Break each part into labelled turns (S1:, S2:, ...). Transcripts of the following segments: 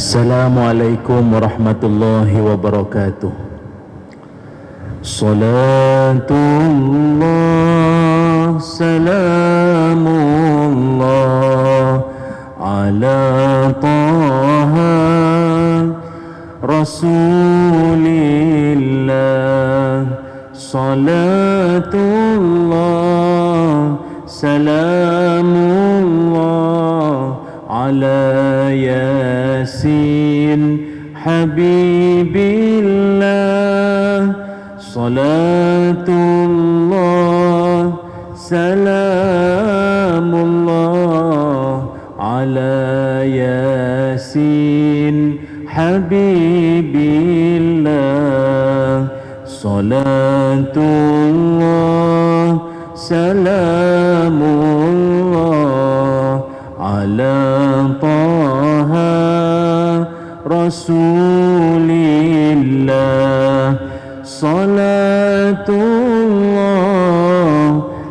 S1: Assalamualaikum warahmatullahi wabarakatuh. Salatullah salamullah ala taha rasulillah. Salatullah salamullah ala yasin habibillah. Salatullah salamullah ala yasin habibillah. Salatullah salamullah ala taha rasulillah. Salatullah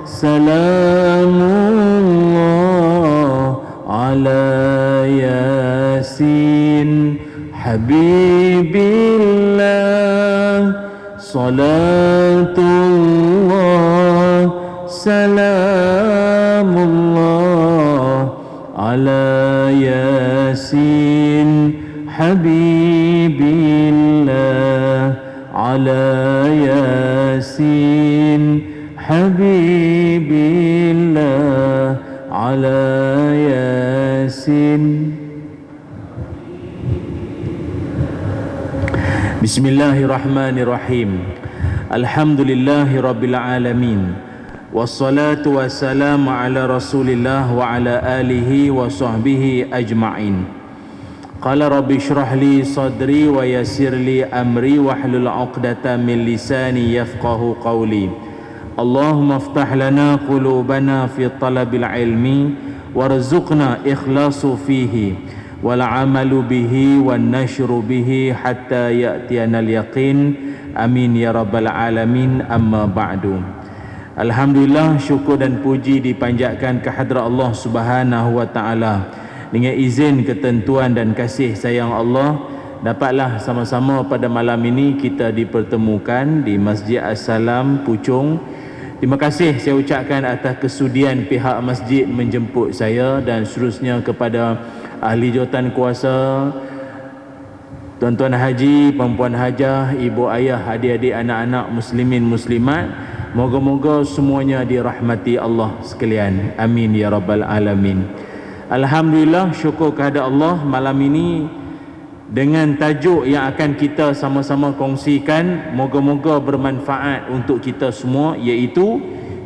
S1: salamullah ala yasin habibillah. Salatullah salamullah ala yasin habibillah. Ala yasin habibillah. Ala yasin. Bismillahirrahmanirrahim. Alhamdulillahi rabbil alamin. Wassalatu wassalamu ala rasulillah wa ala alihi wa sahbihi ajma'in. Qala rabbi shrah li sadri wa yassir li amri wahlul 'uqdatam min lisani yafqahu qawli. Allahumma iftah lana qulubana fi talabil ilmi warzuqna ikhlasu fihi wal 'amalu bihi wan nashru bihi hatta ya'tiyana al yaqin. Amin ya rabbal alamin. Amma ba'du. Alhamdulillah, syukur dan puji dipanjatkan kehadrat Allah Subhanahu wa taala. Dengan izin, ketentuan dan kasih sayang Allah, dapatlah sama-sama pada malam ini kita dipertemukan di Masjid As-Salam Puchong. Terima kasih saya ucapkan atas kesudian pihak masjid menjemput saya dan seterusnya kepada ahli jawatan kuasa, tuan-tuan haji, perempuan hajah, ibu ayah, adik-adik, anak-anak muslimin muslimat. Moga-moga semuanya dirahmati Allah sekalian. Amin ya rabbal alamin. Alhamdulillah, syukur kehadrat Allah, malam ini dengan tajuk yang akan kita sama-sama kongsikan, moga-moga bermanfaat untuk kita semua, iaitu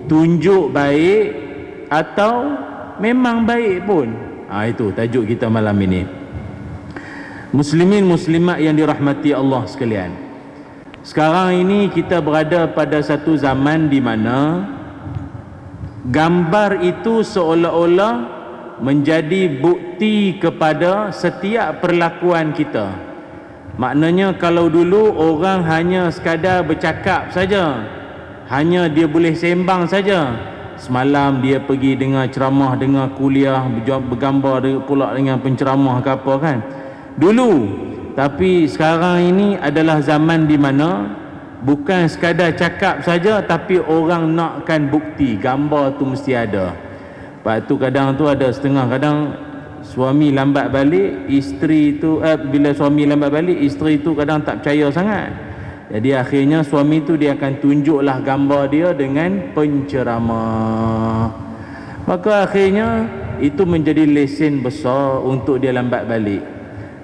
S1: tunjuk baik atau memang baik pun. Itu tajuk kita malam ini. Muslimin muslimat yang dirahmati Allah sekalian, sekarang ini kita berada pada satu zaman di mana gambar itu seolah-olah menjadi bukti kepada setiap perlakuan kita. Maknanya kalau dulu orang hanya sekadar bercakap saja, hanya dia boleh sembang saja, semalam dia pergi dengar ceramah, dengar kuliah, bergambar pula dengan penceramah ke apa kan dulu. Tapi sekarang ini adalah zaman di mana bukan sekadar cakap saja, tapi orang nakkan bukti, gambar tu mesti ada. Lepas tu kadang tu ada setengah, kadang suami lambat balik, isteri tu bila suami lambat balik, isteri tu kadang tak percaya sangat. Jadi akhirnya suami tu dia akan tunjuklah gambar dia dengan penceramah. Maka akhirnya itu menjadi lesen besar untuk dia lambat balik.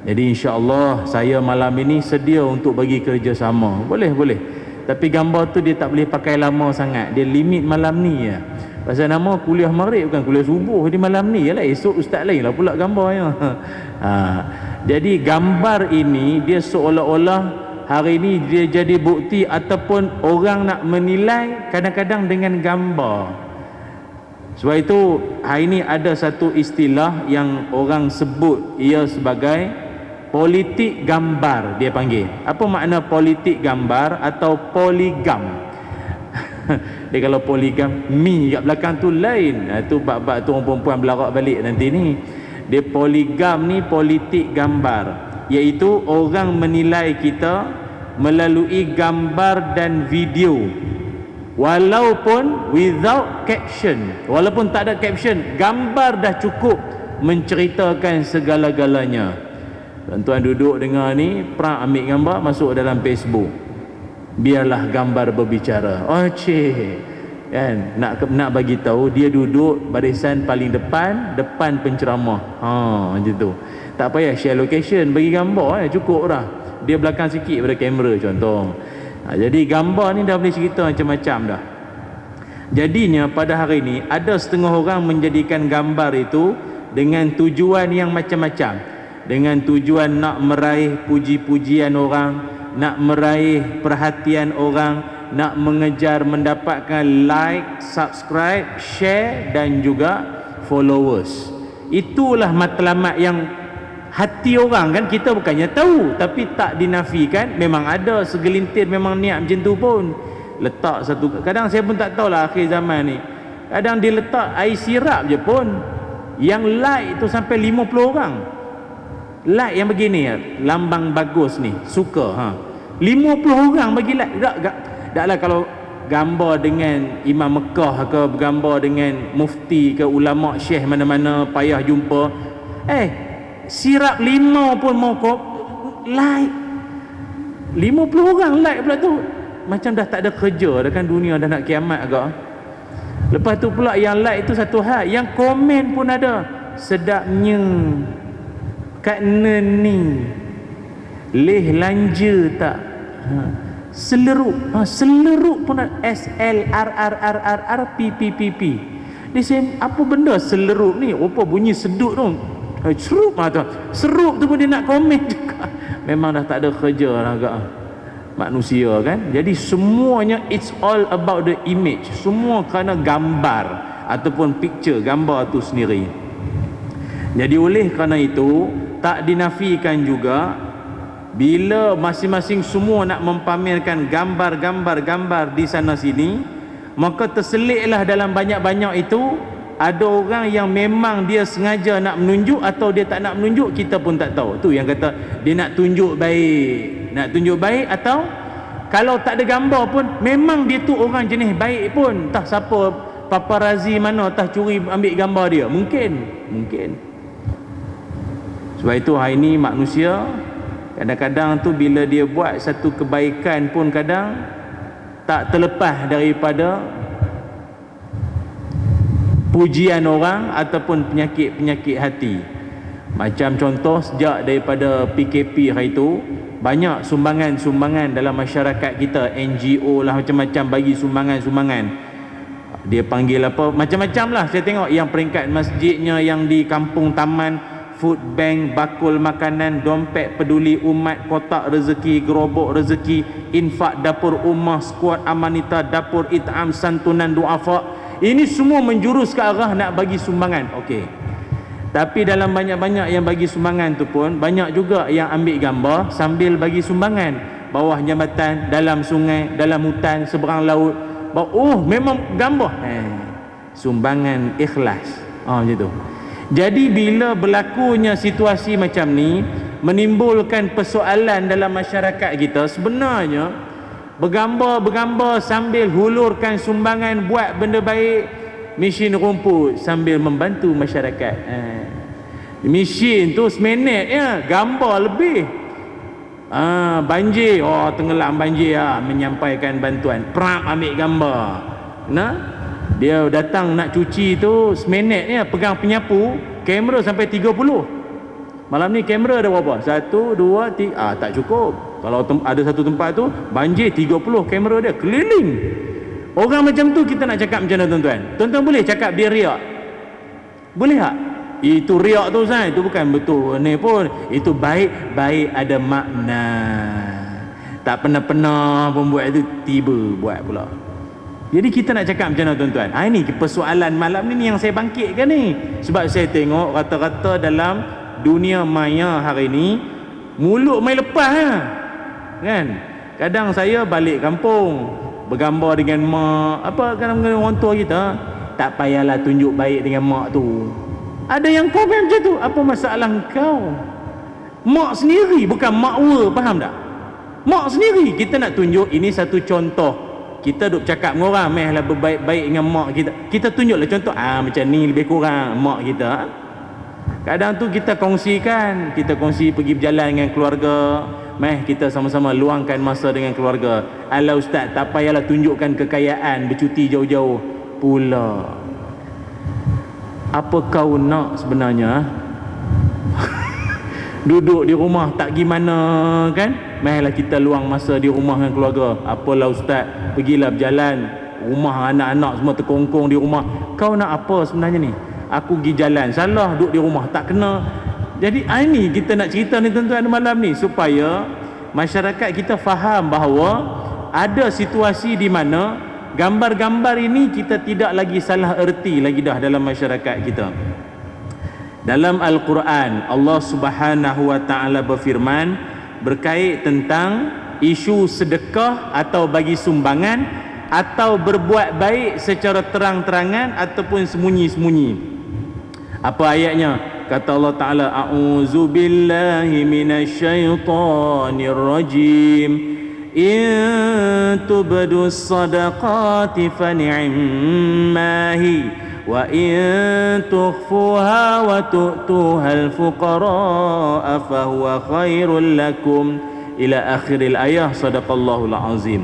S1: Jadi insya-Allah saya malam ini sedia untuk bagi kerjasama. Boleh. Tapi gambar tu dia tak boleh pakai lama sangat. Dia limit malam ni ya. Pasal nama kuliah maghrib, bukan kuliah subuh di malam ni. Yalah, esok ustaz lain lah pula gambarnya. Jadi gambar ini dia seolah-olah hari ini dia jadi bukti, ataupun orang nak menilai kadang-kadang dengan gambar. Sebab itu hari ini ada satu istilah yang orang sebut ia sebagai politik gambar, dia panggil. Apa makna politik gambar atau poligam? Dia kalau poligam, mi kat belakang tu lain. Itu bab-bab tu orang perempuan belarak balik nanti ni. Dia poligam ni politik gambar. iaitu orang menilai kita melalui gambar dan video, walaupun without caption, walaupun tak ada caption, gambar dah cukup menceritakan segala-galanya. Tuan-tuan duduk dengar ni, perang ambil gambar masuk dalam Facebook, biarlah gambar berbicara. Oh cik kan, nak bagi tahu dia duduk barisan paling depan penceramah. Macam tu. Tak payah share location, bagi gambar cukup dah. Dia belakang sikit pada kamera contoh. Jadi gambar ni dah boleh cerita macam-macam dah. Jadinya pada hari ni ada setengah orang menjadikan gambar itu dengan tujuan yang macam-macam. Dengan tujuan nak meraih puji-pujian orang, nak meraih perhatian orang, nak mengejar mendapatkan like, subscribe, share dan juga followers. Itulah matlamat yang hati orang kan, kita bukannya tahu, tapi tak dinafikan memang ada segelintir memang niat macam tu pun. Letak satu, kadang saya pun tak tahulah akhir zaman ni, kadang dia letak air sirap je pun yang like tu sampai 50 orang like yang begini, lambang bagus ni, suka 50 orang bagi like. Taklah kalau gambar dengan Imam Mekah ke, gambar dengan mufti ke, ulama syekh mana-mana payah jumpa, sirap 5 pun mau like, 50 orang like pula tu. Macam dah tak ada kerja dah kan, dunia dah nak kiamat agak. Lepas tu pula yang like itu satu hal, yang komen pun ada, sedapnya kat ni leh lanja tak, seleruk pun ada, SLRRRRRPPPP. Dia say, apa benda seleruk ni, apa bunyi sedut tu, serup tu, serup tu pun dia nak komen juga. Memang dah tak ada kerja lah agak manusia kan. Jadi semuanya it's all about the image, semua kerana gambar ataupun picture, gambar tu sendiri. Jadi oleh kerana itu tak dinafikan juga bila masing-masing semua nak mempamerkan gambar di sana sini, maka terselitlah dalam banyak-banyak itu ada orang yang memang dia sengaja nak menunjuk atau dia tak nak menunjuk, kita pun tak tahu. Tu yang kata dia nak tunjuk baik, atau kalau tak ada gambar pun memang dia tu orang jenis baik pun, entah siapa paparazzi mana entah curi ambil gambar dia, mungkin. Sebab itu hari ini manusia kadang-kadang tu bila dia buat satu kebaikan pun kadang tak terlepas daripada pujian orang ataupun penyakit hati. Macam contoh sejak daripada PKP hari itu, banyak sumbangan dalam masyarakat kita, NGO lah macam-macam bagi sumbangan. Dia panggil apa, macam-macam lah. Saya tengok yang peringkat masjidnya, yang di kampung taman, food bank, bakul makanan, dompet peduli umat, kotak rezeki, gerobok rezeki, infak dapur ummah, skuad amanita, dapur it'am, santunan duafa. Ini semua menjurus ke arah nak bagi sumbangan. Okey. Tapi dalam banyak-banyak yang bagi sumbangan tu pun banyak juga yang ambil gambar sambil bagi sumbangan. Bawah jambatan, dalam sungai, dalam hutan, seberang laut. Oh, memang gambar. Sumbangan ikhlas. Macam tu. Jadi bila berlakunya situasi macam ni, menimbulkan persoalan dalam masyarakat kita, sebenarnya bergambar sambil hulurkan sumbangan, buat benda baik, mesin rumput sambil membantu masyarakat. Mesin tu seminit ya, gambar lebih. Banjir, tenggelam banjir, menyampaikan bantuan, perap ambil gambar. Dia datang nak cuci tu seminit ni, pegang penyapu, kamera sampai 30. Malam ni kamera ada berapa? 1, 2, 3. Tak cukup. Kalau ada satu tempat tu banjir 30 kamera dia keliling. Orang macam tu kita nak cakap macam mana tuan-tuan? Tuan-tuan boleh cakap dia riak? Boleh tak? Itu riak tu Ustaz, itu bukan betul ni pun. Itu baik ada makna. Tak pernah pun buat itu, tiba buat pula. Jadi kita nak cakap macam mana tuan-tuan? Ini persoalan malam ni yang saya bangkitkan ni. Sebab saya tengok rata-rata dalam dunia maya hari ni, mulut main lepas kan. Kadang saya balik kampung bergambar dengan mak, kadang-kadang orang tua kita, tak payahlah tunjuk baik dengan mak tu. Ada yang komen macam tu, apa masalah kau? Mak sendiri, bukan makwa, faham tak? Mak sendiri. Kita nak tunjuk ini satu contoh. Kita duk cakap dengan orang, mehlah berbaik-baik dengan mak kita. Kita tunjuklah contoh, macam ni lebih kurang mak kita. Kadang tu kita kongsikan, kita kongsi pergi berjalan dengan keluarga, kita sama-sama luangkan masa dengan keluarga. Alah ustaz, tak payahlah tunjukkan kekayaan, bercuti jauh-jauh pula. Apa kau nak sebenarnya? Duduk di rumah tak gimana kan? Lah kita luang masa di rumah dengan keluarga. Apalah ustaz, pergilah berjalan, rumah anak-anak semua terkongkong di rumah. Kau nak apa sebenarnya ni? Aku pergi jalan, salah duduk di rumah, tak kena. Jadi ini kita nak cerita ni tuan-tuan malam ni, supaya masyarakat kita faham bahawa ada situasi di mana gambar-gambar ini kita tidak lagi salah erti lagi dah dalam masyarakat kita. Dalam Al-Quran, Allah Subhanahu wa taala berfirman berkait tentang isu sedekah atau bagi sumbangan atau berbuat baik secara terang-terangan ataupun sembunyi-sembunyi. Apa ayatnya? Kata Allah Ta'ala, A'udzu billahi minasyaitonir rajim. In tubdus sadaqati fa ni'mahi wa in tukhfuha wa tu'tuha al-fuqara fa huwa khairul lakum ila akhiril ayah. Sadaqallahul azim.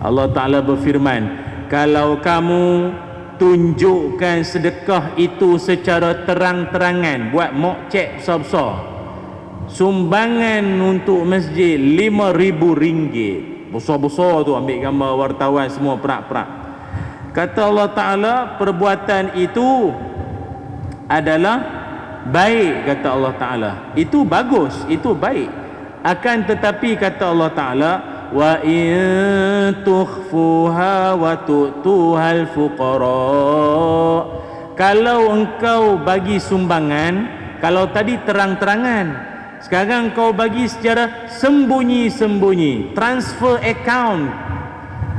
S1: Allah Ta'ala berfirman, kalau kamu tunjukkan sedekah itu secara terang-terangan, buat mokcek besar-besar, sumbangan untuk masjid RM5,000, besar-besar tu, ambil gambar wartawan semua perak-perak. Kata Allah Ta'ala, perbuatan itu adalah baik, kata Allah Ta'ala. Itu bagus, itu baik. Akan tetapi kata Allah Ta'ala, wa in tukhfuha wa tu'tuhal fuqara, kalau engkau bagi sumbangan, kalau tadi terang-terangan, sekarang kau bagi secara sembunyi-sembunyi, transfer account,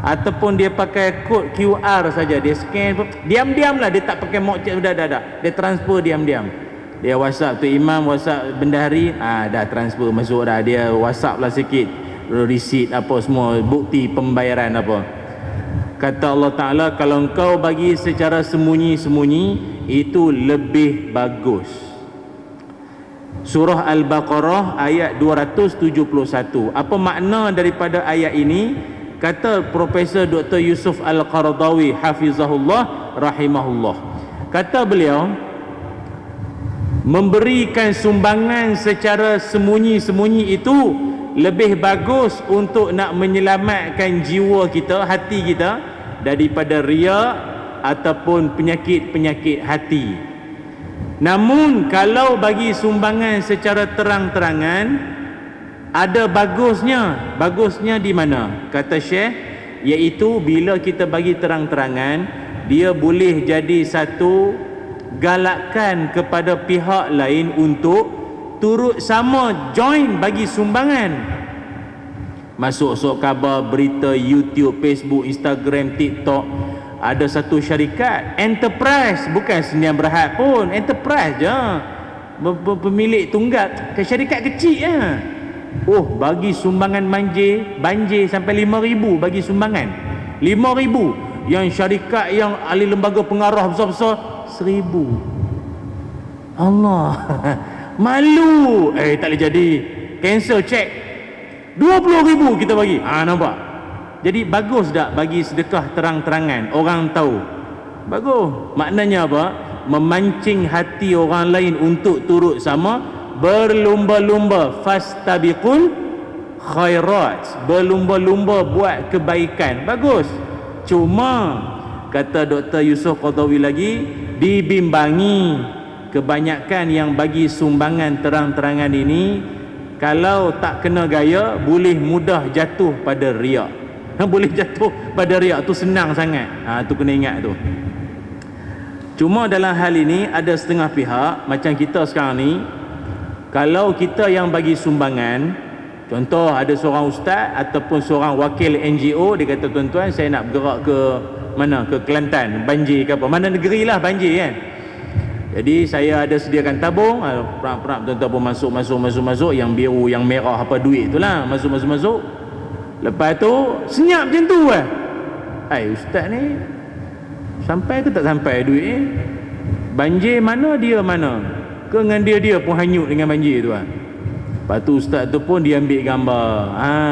S1: ataupun dia pakai kod QR saja, dia scan diam-diam lah, dia tak pakai mokcek, dah, dia transfer diam-diam. Dia WhatsApp tu imam, WhatsApp bendahari, dah transfer masuk dah, dia WhatsApp lah sikit, receipt apa semua, bukti pembayaran apa. Kata Allah Ta'ala, kalau engkau bagi secara sembunyi-sembunyi, itu lebih bagus. Surah Al-Baqarah ayat 271. Apa makna daripada ayat ini? Kata Profesor Dr. Yusuf Al-Qaradawi hafizahullah rahimahullah, kata beliau, memberikan sumbangan secara sembunyi-sembunyi itu lebih bagus untuk nak menyelamatkan jiwa kita, hati kita, daripada riya ataupun penyakit-penyakit hati. Namun kalau bagi sumbangan secara terang-terangan, ada bagusnya. Bagusnya di mana? Kata Syekh, iaitu bila kita bagi terang-terangan, dia boleh jadi satu galakan kepada pihak lain untuk turut sama join bagi sumbangan. Masuk khabar, berita, YouTube, Facebook, Instagram, TikTok, ada satu syarikat enterprise, bukan Sdn Bhd pun, enterprise je, pemilik tunggal, ke syarikat kecil je. Bagi sumbangan banjir sampai 5,000 bagi sumbangan. 5,000. Yang syarikat yang ahli lembaga pengarah besar-besar 1,000. Allah. Malu. Tak boleh jadi. Cancel check. 20,000 kita bagi. Nampak? Jadi bagus tak bagi sedekah terang-terangan, orang tahu? Bagus. Maknanya apa? Memancing hati orang lain untuk turut sama, berlumba-lumba, fastabiqul khairat, berlumba-lumba buat kebaikan. Bagus. Cuma kata Dr. Yusuf Qaradawi lagi, dibimbangi kebanyakan yang bagi sumbangan terang-terangan ini, kalau tak kena gaya, boleh mudah jatuh pada riak. Boleh jatuh pada riak tu senang sangat. Tu kena ingat tu. Cuma dalam hal ini ada setengah pihak macam kita sekarang ni, kalau kita yang bagi sumbangan, contoh ada seorang ustaz ataupun seorang wakil NGO, dia kata, tuan-tuan saya nak bergerak ke mana, ke Kelantan, banjir ke apa, mana negeri lah banjir kan. Jadi saya ada sediakan tabung, perap-perap tuan-tuan pun masuk, yang biru, yang merah, apa duit itulah, masuk. Lepas tu senyap macam tu lah. Ustaz ni sampai ke tak sampai duit ni? Banjir mana dia mana? Ke dengan dia pun hanyut dengan banjir tu lah. Lepas tu ustaz tu pun dia ambil gambar.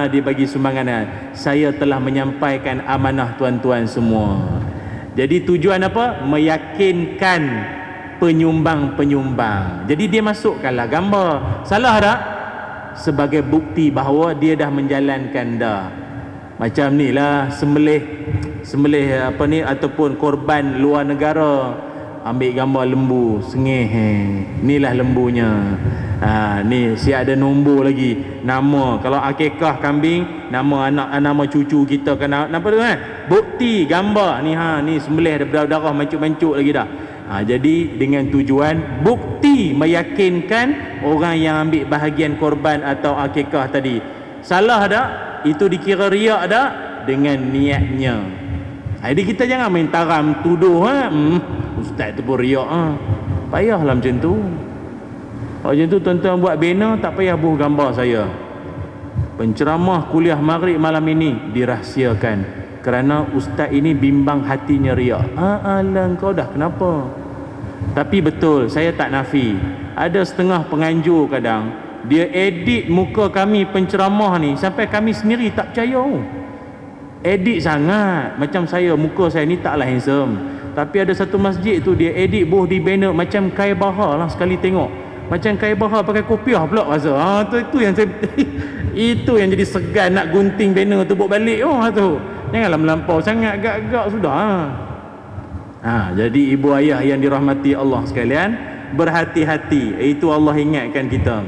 S1: Dia bagi sumbangan. Saya telah menyampaikan amanah tuan-tuan semua. Jadi tujuan apa? Meyakinkan penyumbang-penyumbang. Jadi dia masukkanlah gambar. Salah tak? Sebagai bukti bahawa dia dah menjalankan dah. Macam ni lah sembelih apa ni ataupun korban luar negara, ambil gambar lembu sengih, inilah lembunya. Ni si ada nombor lagi, nama kalau akikah kambing, nama anak, nama cucu kita kena apa tu kan, bukti gambar ni, ni sembelih darah mancuk-mancuk lagi dah. Jadi dengan tujuan bukti meyakinkan orang yang ambil bahagian korban atau akikah tadi. Salah tak? Itu dikira riak tak? Dengan niatnya. Jadi kita jangan main taram tuduh ustaz tu pun riak. Payahlah macam tu. Kalau macam tu tuan-tuan buat banner, tak payah buh gambar saya. Penceramah kuliah maghrib malam ini dirahsiakan kerana ustaz ini bimbang hatinya riak. Alah kau dah kenapa? Tapi betul, saya tak nafi. Ada setengah penganjur kadang dia edit muka kami penceramah ni sampai kami sendiri tak percaya. Edit sangat. Macam saya, muka saya ni taklah handsome, tapi ada satu masjid tu dia edit buh di banner macam kai bahar lah sekali tengok. Macam kai bahar pakai kopiah pula rasa. Itu yang saya itu yang jadi segan nak gunting banner tu buat balik. Tu janganlah melampau sangat, agak-agak sudah. Jadi ibu ayah yang dirahmati Allah sekalian, berhati-hati. Itu Allah ingatkan kita.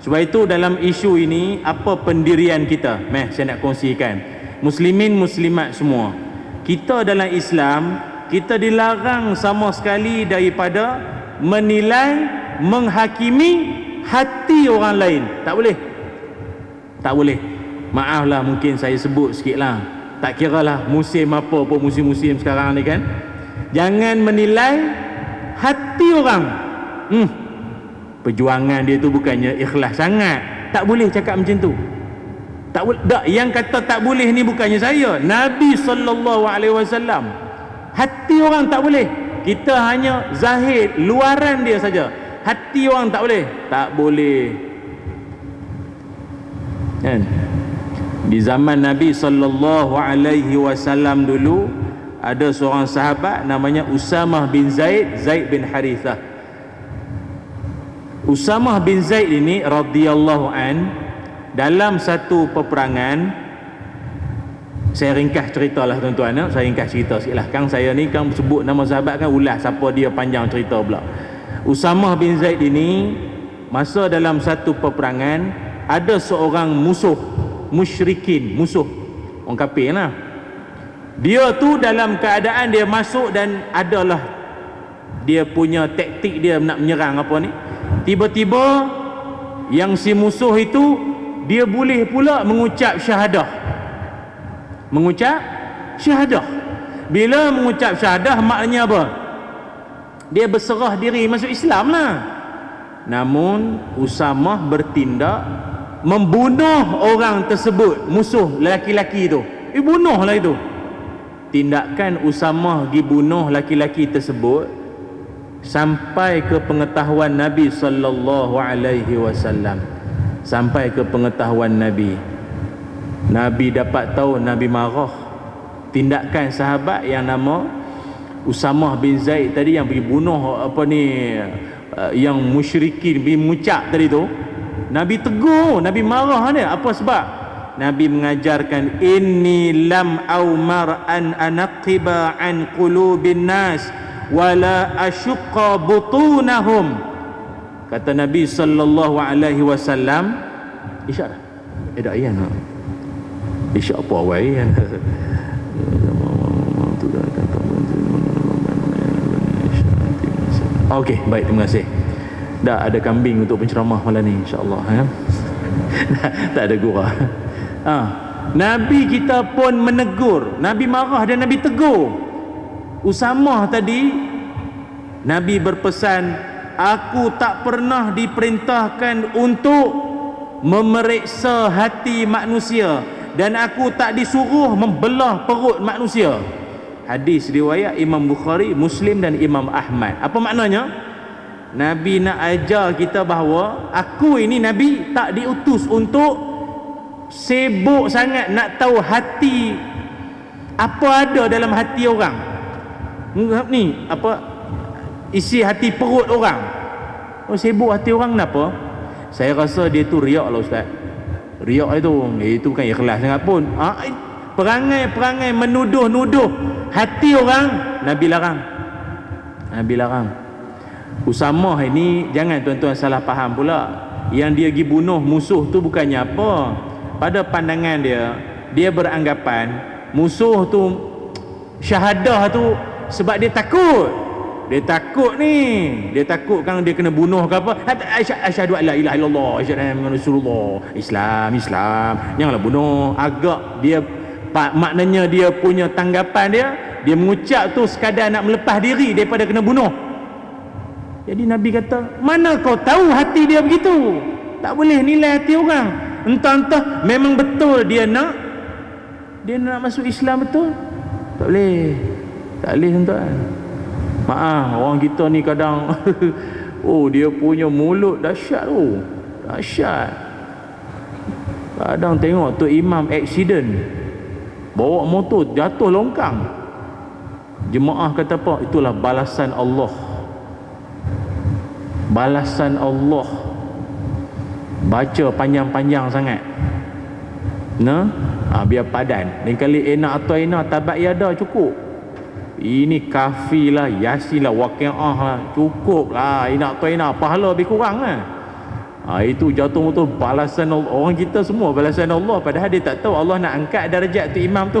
S1: Sebab itu dalam isu ini, apa pendirian kita? Saya nak kongsikan. Muslimin muslimat semua, kita dalam Islam, kita dilarang sama sekali daripada menilai, menghakimi hati orang lain. Tak boleh. Tak boleh. Maaflah mungkin saya sebut sikit lah, tak kira lah musim apa pun, musim-musim sekarang ni kan. Jangan menilai hati orang. Perjuangan dia tu bukannya ikhlas sangat. Tak boleh cakap macam tu. Tak boleh. Yang kata tak boleh ni bukannya saya, Nabi SAW. Hati orang tak boleh. Kita hanya zahir, luaran dia saja. Hati orang tak boleh. Tak boleh. Kan? Di zaman Nabi SAW dulu, ada seorang sahabat namanya Usamah bin Zaid bin Harithah. Usamah bin Zaid ini radhiyallahu an, dalam satu peperangan, saya ringkas ceritalah tuan-tuan, saya ringkas cerita sikitlah. Kang saya ni kan sebut nama sahabat kan ulas siapa dia, panjang cerita pula. Usamah bin Zaid ini masa dalam satu peperangan ada seorang musuh, musyrikin, musuh orang kafir lah. Dia tu dalam keadaan dia masuk dan adalah dia punya taktik dia nak menyerang apa ni. Tiba-tiba yang si musuh itu dia boleh pula mengucap syahadah. Mengucap syahadah. Bila mengucap syahadah maknanya apa? Dia berserah diri masuk Islam lah. Namun Usamah bertindak membunuh orang tersebut, musuh lelaki-lelaki itu. Bunuhlah itu. Tindakan Usamah pergi bunuh laki-laki tersebut sampai ke pengetahuan Nabi SAW. Sampai ke pengetahuan Nabi. Nabi dapat tahu, Nabi marah. Tindakan sahabat yang nama Usamah bin Zaid tadi yang pergi bunuh apa ni, yang musyrikin pergi mengucap tadi tu, Nabi tegur, Nabi marah dia. Apa sebab? Nabi mengajarkan, inni lam aumar an anaqiba an qulubin nas wala asyqa butunahum. Kata Nabi sallallahu alaihi wasallam, isyak dah ayan isyak apa ayan. Okey, baik, terima kasih. Dah ada kambing untuk penceramah malam ni insya-Allah tak ada gurau. Nabi kita pun menegur, Nabi marah dan Nabi tegur. Usamah tadi Nabi berpesan, aku tak pernah diperintahkan untuk memeriksa hati manusia dan aku tak disuruh membelah perut manusia. Hadis riwayat Imam Bukhari, Muslim dan Imam Ahmad. Apa maknanya? Nabi nak ajar kita bahawa aku ini Nabi tak diutus untuk sibuk sangat nak tahu hati, apa ada dalam hati orang ni, apa isi hati perut orang. Oh, sibuk hati orang kenapa? Saya rasa dia tu riak lah Ustaz. Riak itu bukan ikhlas sangat pun. Perangai-perangai menuduh-nuduh hati orang, Nabi larang. Nabi larang. Usamah ini jangan tuan-tuan salah faham pula. Yang dia pergi bunuh musuh tu bukannya apa. Pada pandangan dia beranggapan musuh tu syahadah tu sebab dia takut. Dia takut ni. Dia takut kan dia kena bunuh ke apa. Asyhadu an la ilaha illallah, asyhadu anna rasulullah. Islam. Janganlah bunuh. Agak dia maknanya dia punya tanggapan dia mengucap tu sekadar nak melepas diri daripada kena bunuh. Jadi Nabi kata, mana kau tahu hati dia begitu? Tak boleh nilai hati orang. Entah-entah memang betul dia nak masuk Islam betul. Tak boleh tuan-tuan. Maaf, orang kita ni kadang oh dia punya mulut dahsyat tu. Dahsyat. Kadang tengok tu imam accident, bawa motor jatuh longkang. Jemaah kata apa? Itulah balasan Allah. Balasan Allah. Baca panjang-panjang sangat. Biar padan. Lain kali enak atau enak tabat yada cukup. Ini kafi lah, yasin lah, waqi'ah lah, cukup lah. Enak atau enak, pahala lebih kurang lah. Itu jatuh motor balasan Allah. Orang kita semua balasan Allah, padahal dia tak tahu Allah nak angkat darjat tu imam tu.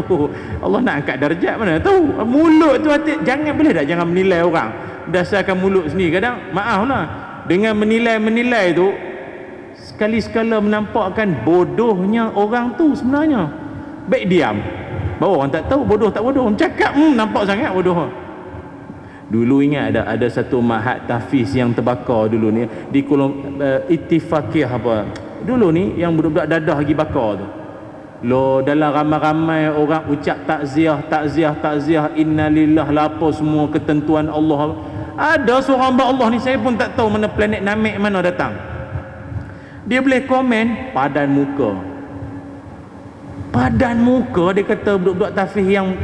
S1: Allah nak angkat darjat mana tahu. Mulut tu hati, jangan menilai orang berdasarkan mulut sendiri. Kadang maaf lah, dengan menilai tu sekali-sekala menampakkan bodohnya orang tu sebenarnya. Baik diam, bahawa orang tak tahu bodoh tak bodoh. Cakap nampak sangat bodoh. Dulu ingat ada satu mahat tahfiz yang terbakar dulu ni di kolom Ittifaqiyah apa. Dulu ni yang budak-budak dadah lagi bakar tu. Lo dalam ramai-ramai orang ucap takziah innalillah lapor semua ketentuan Allah. Ada seorang hamba Allah ni, saya pun tak tahu mana planet Namek mana datang. Dia boleh komen padan muka. Padan muka, dia kata budak-budak tahfiz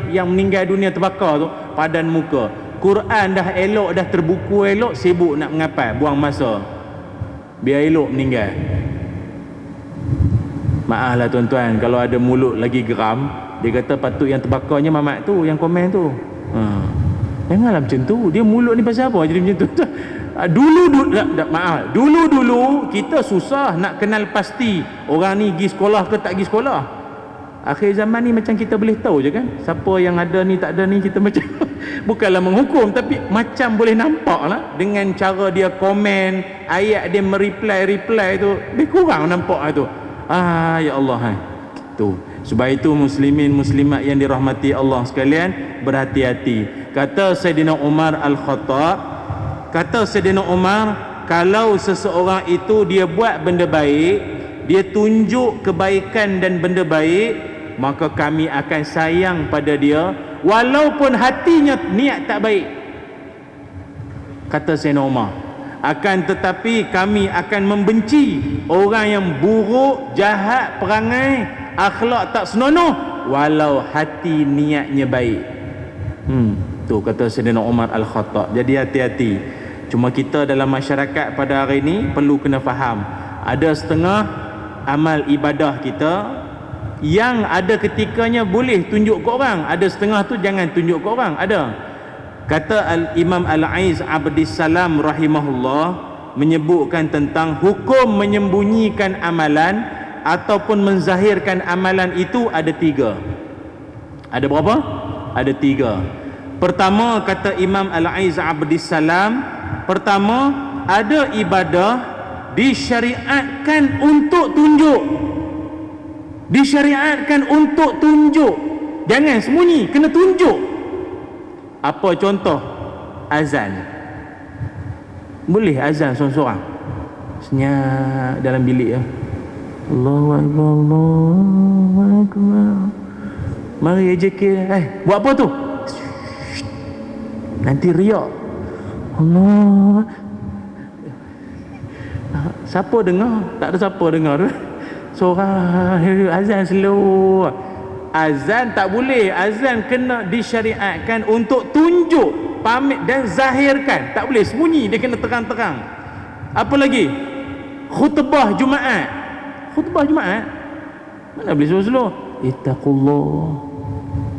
S1: yang meninggal dunia terbakar tu, padan muka. Quran dah elok, dah terbuku elok, sibuk nak mengapai, buang masa. Biar elok meninggal. Maaflah tuan-tuan, kalau ada mulut lagi geram, dia kata patut yang terbakarnya mamat tu, yang komen tu. Janganlah macam tu. Dia mulut ni pasal apa jadi macam tu? Dulu kita susah nak kenal pasti orang ni pergi sekolah ke tak pergi sekolah. Akhir zaman ni macam kita boleh tahu je kan, siapa yang ada ni tak ada ni. Kita macam bukanlah menghukum, tapi macam boleh nampak lah dengan cara dia komen, ayat dia reply tu, lebih kurang nampak tu. Ya Allah tu. Sebab itu muslimin muslimat yang dirahmati Allah sekalian, berhati-hati. Kata Sayyidina Umar Al-Khattab, kalau seseorang itu dia buat benda baik, dia tunjuk kebaikan dan benda baik, maka kami akan sayang pada dia walaupun hatinya niat tak baik. Kata Sayyidina Umar, akan tetapi kami akan membenci orang yang buruk, jahat perangai, akhlak tak senonoh walau hati niatnya baik. Tu kata Sayyidina Umar Al-Khattab. Jadi hati-hati. Cuma kita dalam masyarakat pada hari ini perlu kena faham, ada setengah amal ibadah kita yang ada ketikanya boleh tunjuk ke orang, ada setengah tu jangan tunjuk ke orang. Ada. Kata Imam Al-Aiz Abdissalam rahimahullah menyebutkan tentang hukum menyembunyikan amalan ataupun menzahirkan amalan itu ada 3. Ada berapa? Ada 3. Pertama, kata Imam Al-Aiz Abdissalam, pertama, ada ibadah disyariatkan untuk tunjuk. Disyariatkan untuk tunjuk. Jangan sembunyi, kena tunjuk. Apa contoh? Azan. Boleh azan seorang-seorang senyap dalam bilik ya. Allahu Akbar, Allahu Akbar. Mari AJK, buat apa tu? Nanti riak. Allah. Siapa dengar? Tak ada siapa dengar tu. Seorang azan slow. Azan tak boleh. Azan kena disyariatkan untuk tunjuk, pamit dan zahirkan. Tak boleh sembunyi, dia kena terang-terang. Apa lagi? Khutbah Jumaat. Khutbah Jumaat mana boleh slow-slow?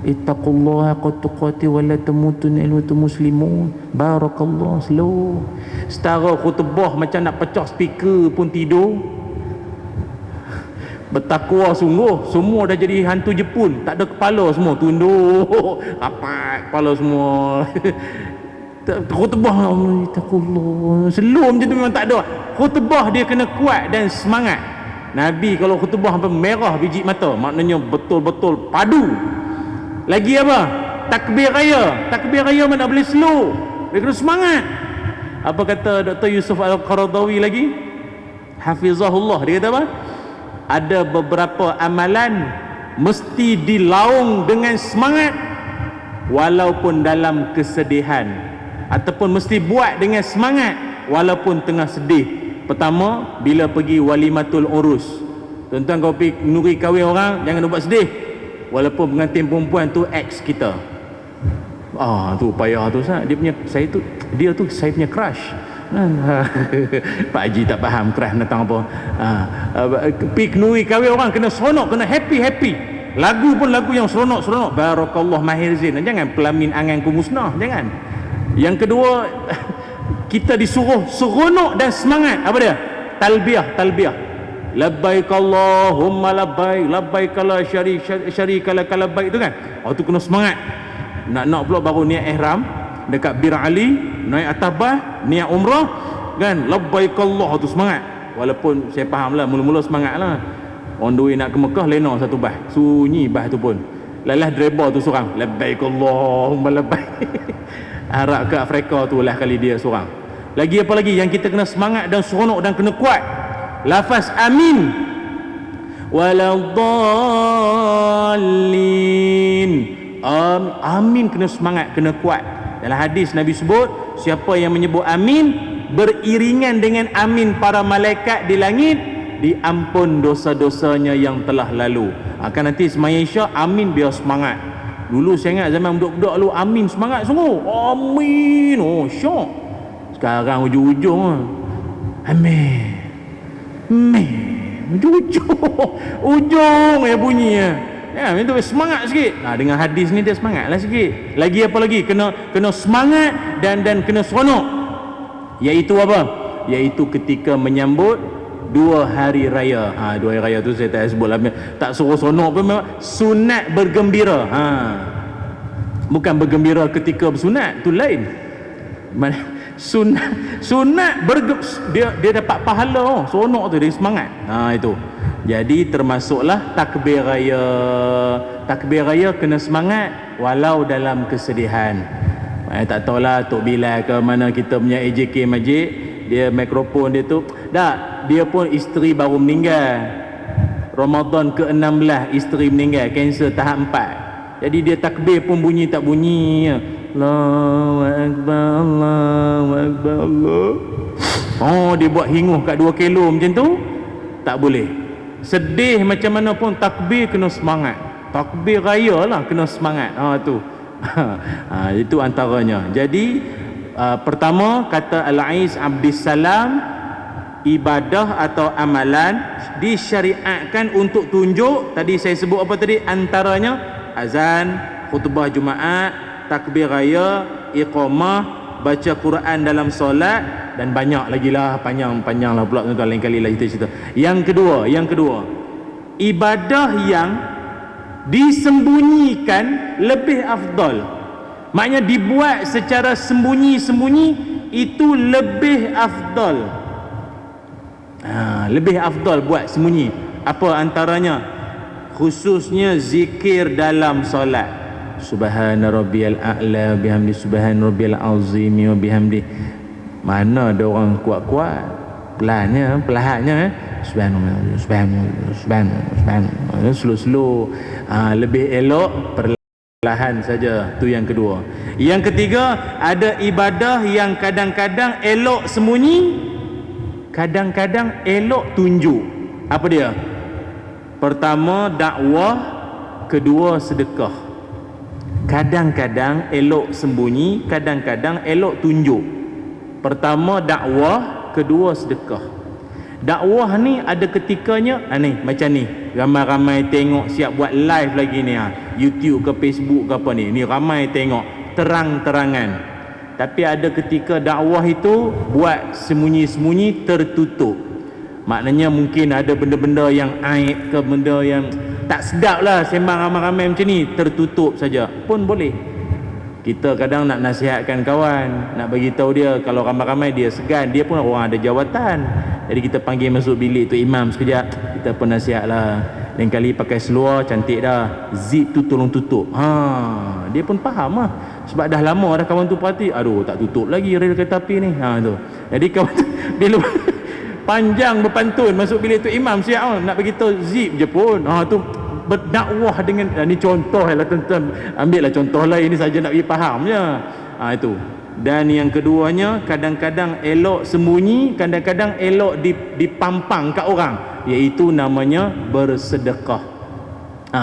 S1: Ittaqullah haqqa tuqati wa la tamutunna illa wa antum muslimun. Barakallah. Slow. Setara khutbah macam nak pecah speaker pun tidur. Bertakwa sungguh. Semua dah jadi hantu Jepun, tak ada kepala, semua tunduk rapat kepala semua. Khutbah ittaqullah slow macam tu memang tak ada. Khutbah dia kena kuat dan semangat. Nabi kalau khutbah sampai merah biji mata, maknanya betul-betul padu. Lagi apa? Takbir raya. Takbir raya mana boleh slow, dia kena semangat. Apa kata Dr. Yusuf Al-Qaradawi lagi, hafizahullah, dia kata apa? Ada beberapa amalan mesti dilaung dengan semangat walaupun dalam kesedihan, ataupun mesti buat dengan semangat walaupun tengah sedih. Pertama, bila pergi walimatul urus. Tuan-tuan, kau pergi nuri kahwin orang, jangan buat sedih. Walaupun pengantin perempuan tu ex kita. Tu payah tu Ustaz. Dia tu saya punya crush. Pak Haji tak faham crush datang apa. Pergi nuri kahwin orang, kena seronok, kena happy. Lagu pun lagu yang seronok. Barakallah Mahir Zain. Jangan pelamin anganku musnah, jangan. Yang kedua, kita disuruh seronok dan semangat. Apa dia? Talbiyah. Labbaik Allahumma labbaik la syarika lak labbaik, itu kan. Tu kena semangat. Nak pula baru niat ihram dekat Bir Ali, naik atas bah, niat umrah kan, labbaik Allah, tu semangat. Walaupun saya faham lah, mula-mula semangat lah. On the way nak ke Mekah, lena satu bah, sunyi bah tu pun. Lalah driver tu seorang, labbaik Allahumma labbaik. Arab ke Afrika tu lah kali dia seorang. Lagi apa lagi yang kita kena semangat dan seronok dan kena kuat? Lafaz amin. Waladdallin. Amin kena semangat, kena kuat. Dalam hadis Nabi sebut, siapa yang menyebut amin beriringan dengan amin para malaikat di langit, diampun dosa-dosanya yang telah lalu. Akan nanti semaya Isyak, amin biar semangat. Dulu saya ingat zaman budak-budak lu, amin semangat sungguh. Amin. Syok. Sekarang ujung-ujung amin. Ujung ya bunyi ya. Itu semangat sikit. Dengan hadis ni dia semangatlah sikit. Lagi apa lagi? Kena semangat dan kena seronok. Iaitu apa? Iaitu ketika menyambut 2 hari raya. 2 hari raya tu saya tak sebut lah. Tak suruh seronok pun, memang sunat bergembira. Bukan bergembira ketika bersunat, tu lain. Sunat dia dapat pahala. Seronok tu, dia semangat. Itu. Jadi termasuklah takbir raya. Takbir raya kena semangat walau dalam kesedihan. Tak tahulah Tok Bilal ke mana kita punya AJK Majid, dia mikrofon dia tu dia pun isteri baru meninggal. Ramadan ke-16 isteri meninggal, kanser tahap 4. Jadi dia takbir pun bunyi tak bunyi. Allahu Akbar, Allahu Akbar, Allah. Dia buat hinguh kat 2 kilo macam tu. Tak boleh. Sedih macam mana pun takbir kena semangat. Takbir raya lah kena semangat. Tu. Itu antaranya. Jadi pertama kata Al-Ais Abdissalam, ibadah atau amalan disyariatkan untuk tunjuk. Tadi saya sebut apa tadi? Antaranya azan, khutbah Jumaat, takbir raya, iqamah, baca Quran dalam solat, dan banyak lagi lah, panjang lah pula tuan-tuan, lain kali lah cerita. Yang kedua, ibadah yang disembunyikan lebih afdal. Maknanya dibuat secara sembunyi-sembunyi itu lebih afdal. Lebih afdal buat sembunyi. Apa antaranya? Khususnya zikir dalam solat. Subhana rabbiyal a'la bihamdi, subhana rabbiyal azim wa bihamdi. Mana ada orang kuat-kuat, pelahannya slow, lebih elok perlahan saja. Tu yang kedua. Yang ketiga, ada ibadah yang kadang-kadang elok sembunyi, kadang-kadang elok tunjuk. Apa dia? Pertama dakwah, kedua sedekah. Kadang-kadang elok sembunyi, kadang-kadang elok tunjuk. Pertama dakwah, kedua sedekah. Dakwah ni ada ketikanya ni macam ni, ramai-ramai tengok siap buat live lagi ni, YouTube ke Facebook ke apa ni ramai tengok terang-terangan. Tapi ada ketika dakwah itu buat sembunyi-sembunyi, tertutup. Maknanya mungkin ada benda-benda yang aib ke, benda yang tak sedap lah, sembang ramai-ramai macam ni, tertutup saja pun boleh. Kita kadang nak nasihatkan kawan, nak bagi tahu dia, kalau ramai-ramai dia segan, dia pun orang ada jawatan. Jadi kita panggil masuk bilik tu imam sekejap, kita pun nasihat lah. Lain kali pakai seluar cantik dah, zip tu tolong tutup. Dia pun faham lah. Sebab dah lama dah kawan tu perhati, aduh tak tutup lagi rel kereta api ni. Tu. Jadi kawan tu bila panjang berpantun masuk bilik tu imam siap nak bagi tahu zip je pun. Tu berdakwah dengan ni contoh lah tuan-tuan, ambil lah contoh lain ni saja nak bagi faham je. Itu. Dan yang keduanya, kadang-kadang elok sembunyi, kadang-kadang elok dipampang kat orang, iaitu namanya bersedekah.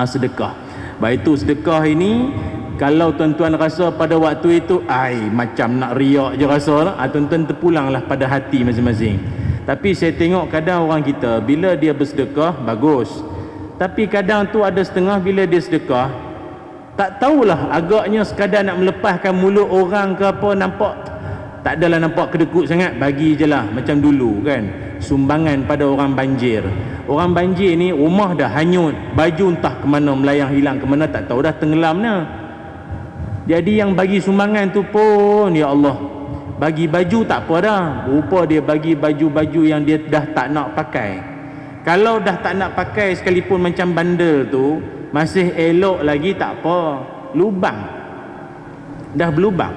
S1: Sedekah. Baik itu sedekah ini, kalau tuan-tuan rasa pada waktu itu macam nak riak je rasa, tuan-tuan terpulanglah pada hati masing-masing. Tapi saya tengok kadang orang kita bila dia bersedekah bagus, tapi kadang tu ada setengah bila dia sedekah, tak tahulah, agaknya sekadar nak melepaskan mulut orang ke apa, nampak tak adalah nampak kedekut sangat, bagi je lah macam dulu kan, sumbangan pada orang banjir. Orang banjir ni rumah dah hanyut, baju entah ke mana melayang hilang ke mana, tak tahu dah tenggelam dah. Jadi yang bagi sumbangan tu pun, ya Allah, bagi baju tak apa dah, rupa dia bagi baju-baju yang dia dah tak nak pakai. Kalau dah tak nak pakai sekalipun macam bandel tu, masih elok lagi tak apa, lubang dah berlubang.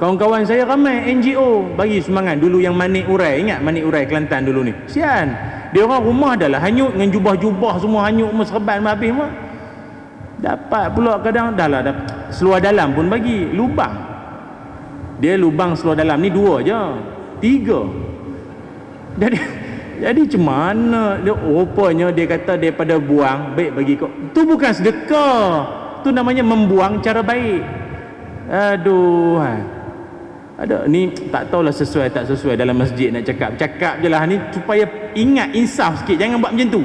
S1: Kawan-kawan saya ramai NGO bagi sumbangan dulu, yang Manik Urai, ingat Manik Urai Kelantan dulu ni, sian dia orang rumah dah lah hanyut, dengan jubah-jubah semua hanyut, serban habis mah. Dapat pula kadang dah lah seluar dalam pun bagi, lubang. Dia lubang seluar dalam ni 2 je, 3. Jadi macam mana dia, rupanya dia kata daripada buang, baik bagi kau. Tu bukan sedekah, tu namanya membuang cara baik. Aduh, ada ni tak tahulah sesuai tak sesuai dalam masjid nak cakap je lah ni, supaya ingat, insaf sikit, jangan buat macam tu.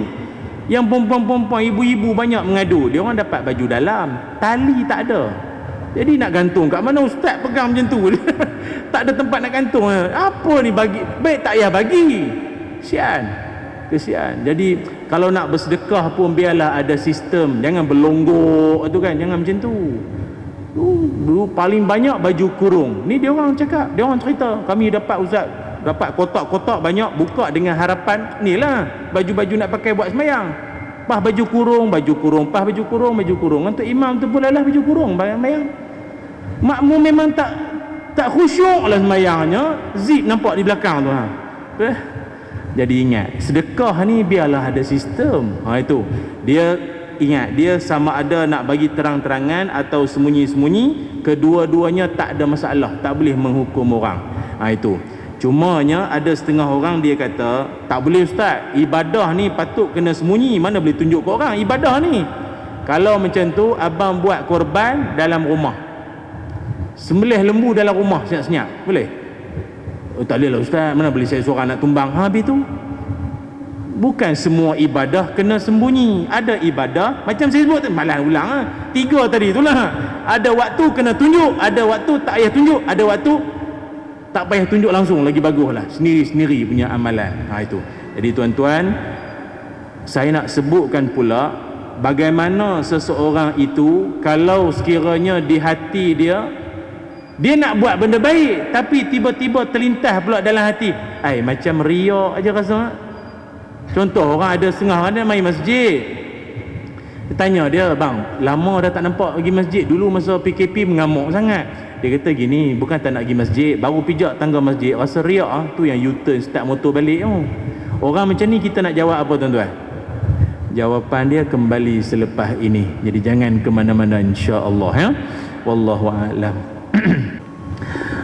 S1: Yang perempuan-perempuan, ibu-ibu banyak mengadu, dia orang dapat baju dalam, tali tak ada, jadi nak gantung kat mana? Ustaz pegang macam tu tak ada tempat nak gantung. Apa ni bagi, baik tak payah bagi, kesian. Jadi kalau nak bersedekah pun biarlah ada sistem, jangan berlonggok tu kan, jangan macam tu. Paling banyak baju kurung ni, dia orang cakap, dia orang cerita, kami dapat ustaz, dapat kotak-kotak banyak, buka dengan harapan ni lah baju-baju nak pakai buat semayang. Pah baju kurung, pah baju kurung. Untuk imam tu pula lah baju kurung semayang. Makmum memang tak khusyuk lah semayangnya, zip nampak di belakang tu. Jadi ingat, sedekah ni biarlah ada sistem. Itu dia, ingat, dia sama ada nak bagi terang-terangan atau sembunyi-sembunyi, kedua-duanya tak ada masalah, tak boleh menghukum orang. Itu cumanya ada setengah orang dia kata, tak boleh ustaz, ibadah ni patut kena sembunyi, mana boleh tunjuk ke orang ibadah ni. Kalau macam tu, abang buat korban dalam rumah, sembelih lembu dalam rumah senyap-senyap, boleh? Tak boleh lah ustaz, mana boleh saya suruh nak tumbang. Habis tu, bukan semua ibadah kena sembunyi. Ada ibadah macam saya sebut, malah ulang 3 tadi itulah, ada waktu kena tunjuk, ada waktu tak payah tunjuk, ada waktu tak payah tunjuk langsung, lagi baguslah, sendiri-sendiri punya amalan. Itu. Jadi tuan-tuan, saya nak sebutkan pula bagaimana seseorang itu, kalau sekiranya di hati dia nak buat benda baik, tapi tiba-tiba terlintas pula dalam hati, macam riak aja rasa. Contoh, orang ada setengah orang dia main masjid, dia tanya dia, bang, lama dah tak nampak pergi masjid, dulu masa PKP mengamuk sangat, Dia kata gini, bukan tak nak pergi masjid, baru pijak tangga masjid, rasa riak tu yang U-turn start motor balik tu. Orang macam ni kita nak jawab apa tuan-tuan? Jawapan dia kembali selepas ini. Jadi jangan ke mana-mana insya-Allah ya. Wallahu a'lam.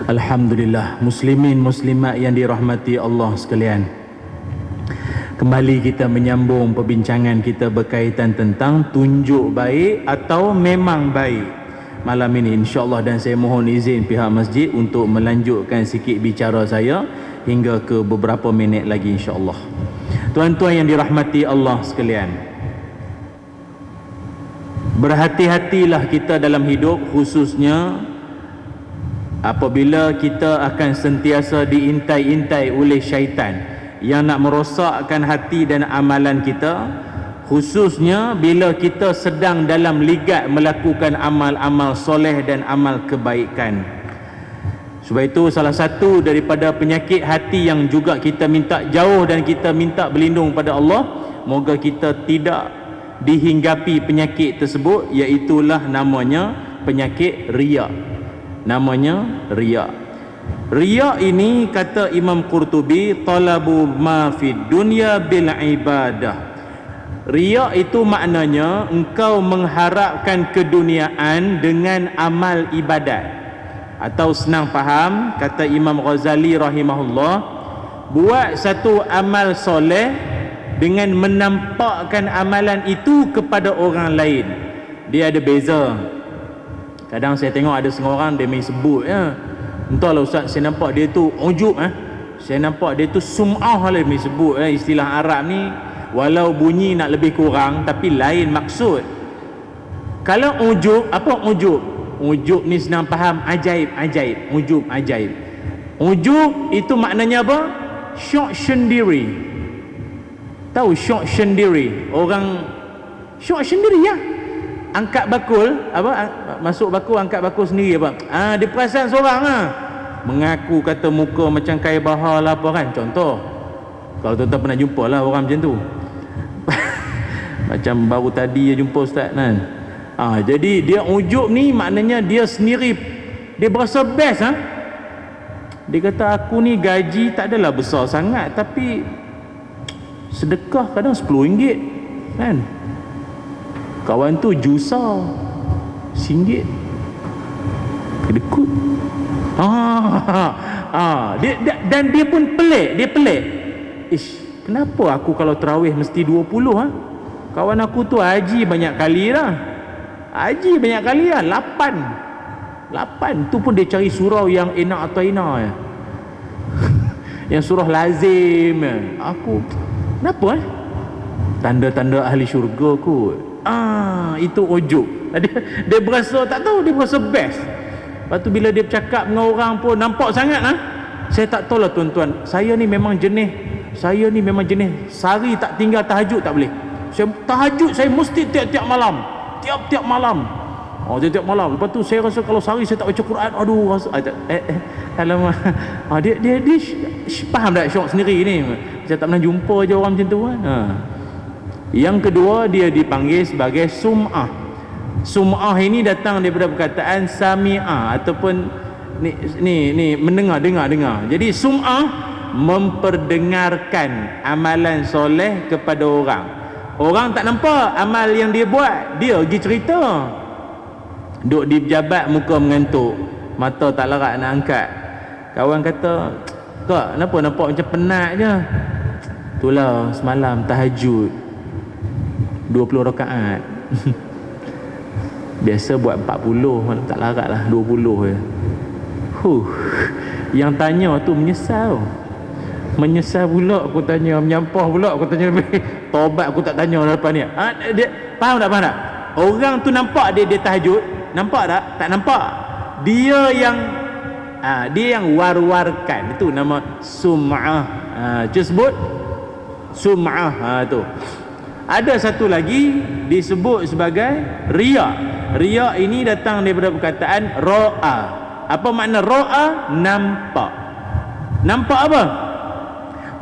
S1: Alhamdulillah, muslimin muslimat yang dirahmati Allah sekalian. Kembali kita menyambung perbincangan kita berkaitan tentang tunjuk baik atau memang baik malam ini insya-Allah, dan saya mohon izin pihak masjid untuk melanjutkan sikit bicara saya hingga ke beberapa minit lagi insya-Allah. Tuan-tuan yang dirahmati Allah sekalian, berhati-hatilah kita dalam hidup, khususnya apabila kita akan sentiasa diintai-intai oleh syaitan yang nak merosakkan hati dan amalan kita, khususnya bila kita sedang dalam ligat melakukan amal-amal soleh dan amal kebaikan. Sebab itu salah satu daripada penyakit hati yang juga kita minta jauh dan kita minta berlindung pada Allah, moga kita tidak dihinggapi penyakit tersebut, iaitulah namanya penyakit riya. Namanya riya. Riya ini kata Imam Qurtubi, talabu ma fid dunya bil ibadah. Riya itu maknanya engkau mengharapkan keduniaan dengan amal ibadat. Atau senang faham, kata Imam Ghazali rahimahullah, buat satu amal soleh dengan menampakkan amalan itu kepada orang lain. Dia ada beza. Kadang saya tengok ada setengah orang dia main sebut ya. Entahlah ustaz, saya nampak dia tu ujub Saya nampak dia tu sum'ah lah main sebut istilah Arab ni, walau bunyi nak lebih kurang tapi lain maksud. Kalau ujub, apa ujub? Ujub ni senang faham, ajaib, ajaib, ujub, ajaib. Ujub itu maknanya apa? Syok sendiri. Tahu syok sendiri? Orang syok sendiri ya. Angkat bakul, apa? Masuk bakul, angkat bakul sendiri apa? Dia perasan seorang mengaku kata muka macam kaya bahar lah apa kan, contoh. Kalau tuan-tuan pernah jumpa lah orang macam tu. Macam baru tadi dia jumpa ustaz kan. Jadi dia ujub ni maknanya dia sendiri, dia berasa best Dia kata aku ni gaji tak adalah besar sangat, tapi sedekah kadang RM10 kan. Kawan tu jusa RM1 kedekut. Dan dia pun pelik, dia pelik. Kenapa aku kalau tarawih mesti 20 Kawan aku tu haji banyak kali lah. Haji banyak kali lah, 8 tu pun dia cari surau yang enak atau enak yang surah lazim. Aku kenapa tanda-tanda ahli syurga kot. Itu ujub. Dia berasa tak tahu, dia berasa best. Lepas tu bila dia bercakap dengan orang pun nampak sangat Saya tak tahulah tuan-tuan, saya ni memang jenis sehari tak tinggal tahajud tak boleh. Tahajud saya mesti tiap-tiap malam. Tiap-tiap malam. Lepas tu saya rasa kalau sehari saya tak baca Quran, aduh rasa alamak. Dia faham tak syok sendiri ni. Saya tak pernah jumpa je orang macam tu Yang kedua, dia dipanggil sebagai sum'ah. Sum'ah ini datang daripada perkataan sami'ah ataupun ni mendengar. Jadi sum'ah memperdengarkan amalan soleh kepada orang. Orang tak nampak amal yang dia buat, dia pergi cerita. Duduk di pejabat, muka mengantuk, mata tak larat nak angkat. Kawan kata, kak kenapa nampak macam penat je? Itulah semalam tahajud 20 rakaat. Biasa buat 40, tak larat lah 20 je. Yang tanya tu menyesal. Menyesal pula aku tanya, menyampah pula aku tanya lebih. Taubat aku tak tanya lepas ni. Dia faham tak? Orang tu nampak dia tahajud, nampak tak? Tak nampak. Dia yang war-warkan. Itu nama sum'ah. Sebut sum'ah tu. Ada satu lagi disebut sebagai riya. Riya ini datang daripada perkataan ra'a. Apa makna ra'a? Nampak. Nampak apa?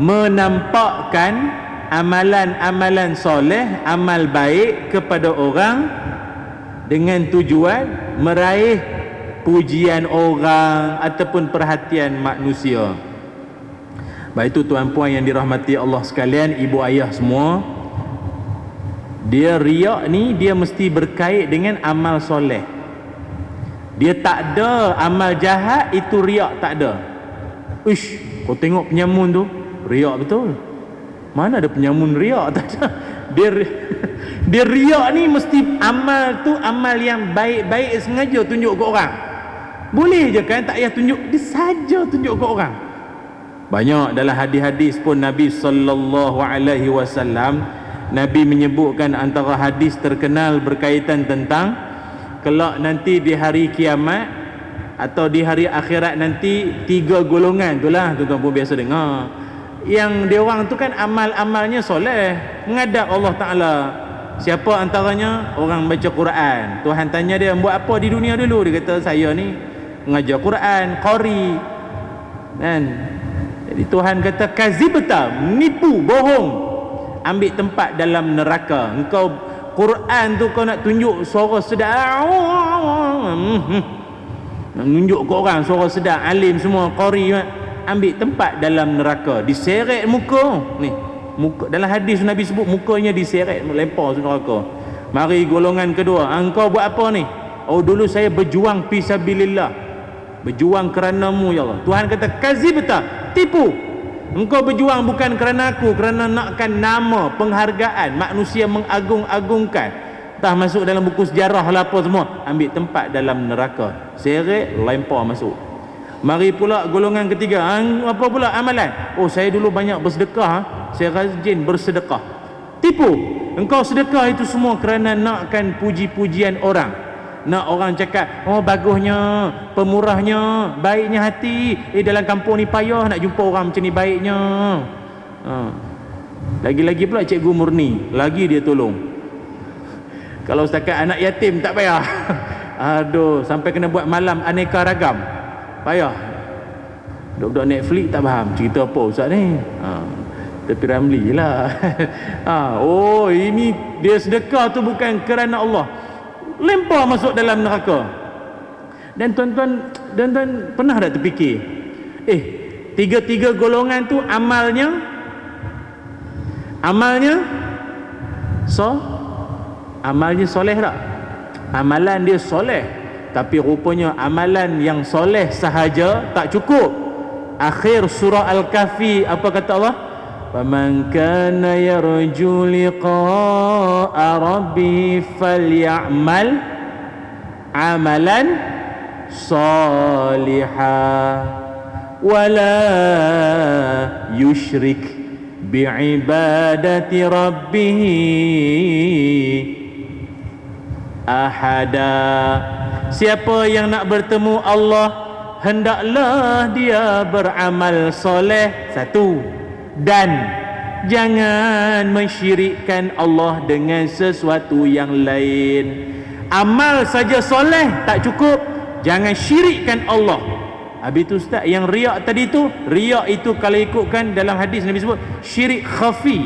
S1: Menampakkan amalan-amalan soleh, amal baik kepada orang dengan tujuan meraih pujian orang ataupun perhatian manusia. Baik itu tuan-puan yang dirahmati Allah sekalian, ibu ayah semua, dia riak ni dia mesti berkait dengan amal soleh. Dia tak ada amal jahat itu riak, tak ada. Uish, kau tengok penyamun tu, riak betul. Mana ada penyamun riak? Tak ada. Dia riak ni mesti amal tu amal yang baik-baik, sengaja tunjuk ke orang. Boleh je kan, tak payah tunjuk, dia saja tunjuk ke orang. Banyak dalam hadis-hadis pun Nabi sallallahu alaihi wasallam, Nabi menyebutkan antara hadis terkenal berkaitan tentang kelak nanti di hari kiamat atau di hari akhirat nanti, 3 golongan itulah tuan-tuan pun biasa dengar. Yang dia orang tu kan amal-amalnya soleh, menghadap Allah Ta'ala. Siapa antaranya? Orang baca Quran. Tuhan tanya dia, buat apa di dunia dulu? Dia kata, saya ni mengajar Quran, qari kan. Jadi Tuhan kata, kazibta, menipu, bohong, ambil tempat dalam neraka. Engkau Quran tu kau nak tunjuk suara sedap, nak tunjuk ke orang suara sedap, alim semua, qari, ambil tempat dalam neraka, diseret muka ni. Muka dalam hadis Nabi sebut mukanya diseret, melempar ke neraka. Mari golongan kedua, engkau buat apa ni? Oh, dulu saya berjuang fisabilillah, berjuang kerana-Mu ya Allah. Tuhan kata, kazibta, tipu. Engkau berjuang bukan kerana aku, kerana nakkan nama, penghargaan, manusia mengagung-agungkan, entah masuk dalam buku sejarah lah apa semua, ambil tempat dalam neraka, seret, lempar masuk. Mari pula golongan ketiga, apa pula amalan? Oh, saya dulu banyak bersedekah, saya rajin bersedekah. Tipu. Engkau sedekah itu semua kerana nakkan puji-pujian orang, nak orang cakap, oh bagusnya, pemurahnya, baiknya hati, dalam kampung ni payah nak jumpa orang macam ni baiknya. Lagi-lagi pula cikgu murni, lagi dia tolong. Kalau setakat anak yatim tak payah. Aduh, sampai kena buat malam aneka ragam, payah. Dok-dok Netflix tak faham cerita apa ustaz ni. Tapi Ramli lah. Oh, ini dia sedekah tu bukan kerana Allah, lempar masuk dalam neraka. Dan tuan-tuan pernah tak terfikir, tiga-tiga golongan tu amalnya soleh tak? Amalan dia soleh, tapi rupanya amalan yang soleh sahaja tak cukup. Akhir surah Al-Kahfi apa kata Allah? Faman kana yarju liqa'a rabbih falyamal amalan salihah wala yushrik bi'ibadati rabbih ahada. Siapa yang nak bertemu Allah, hendaklah dia beramal soleh, satu, dan jangan mensyirikkan Allah dengan sesuatu yang lain. Amal saja soleh tak cukup, jangan syirikkan Allah. Habis tu ustaz, yang riak tadi tu, riak itu kalau ikutkan dalam hadis Nabi sebut syirik khafi,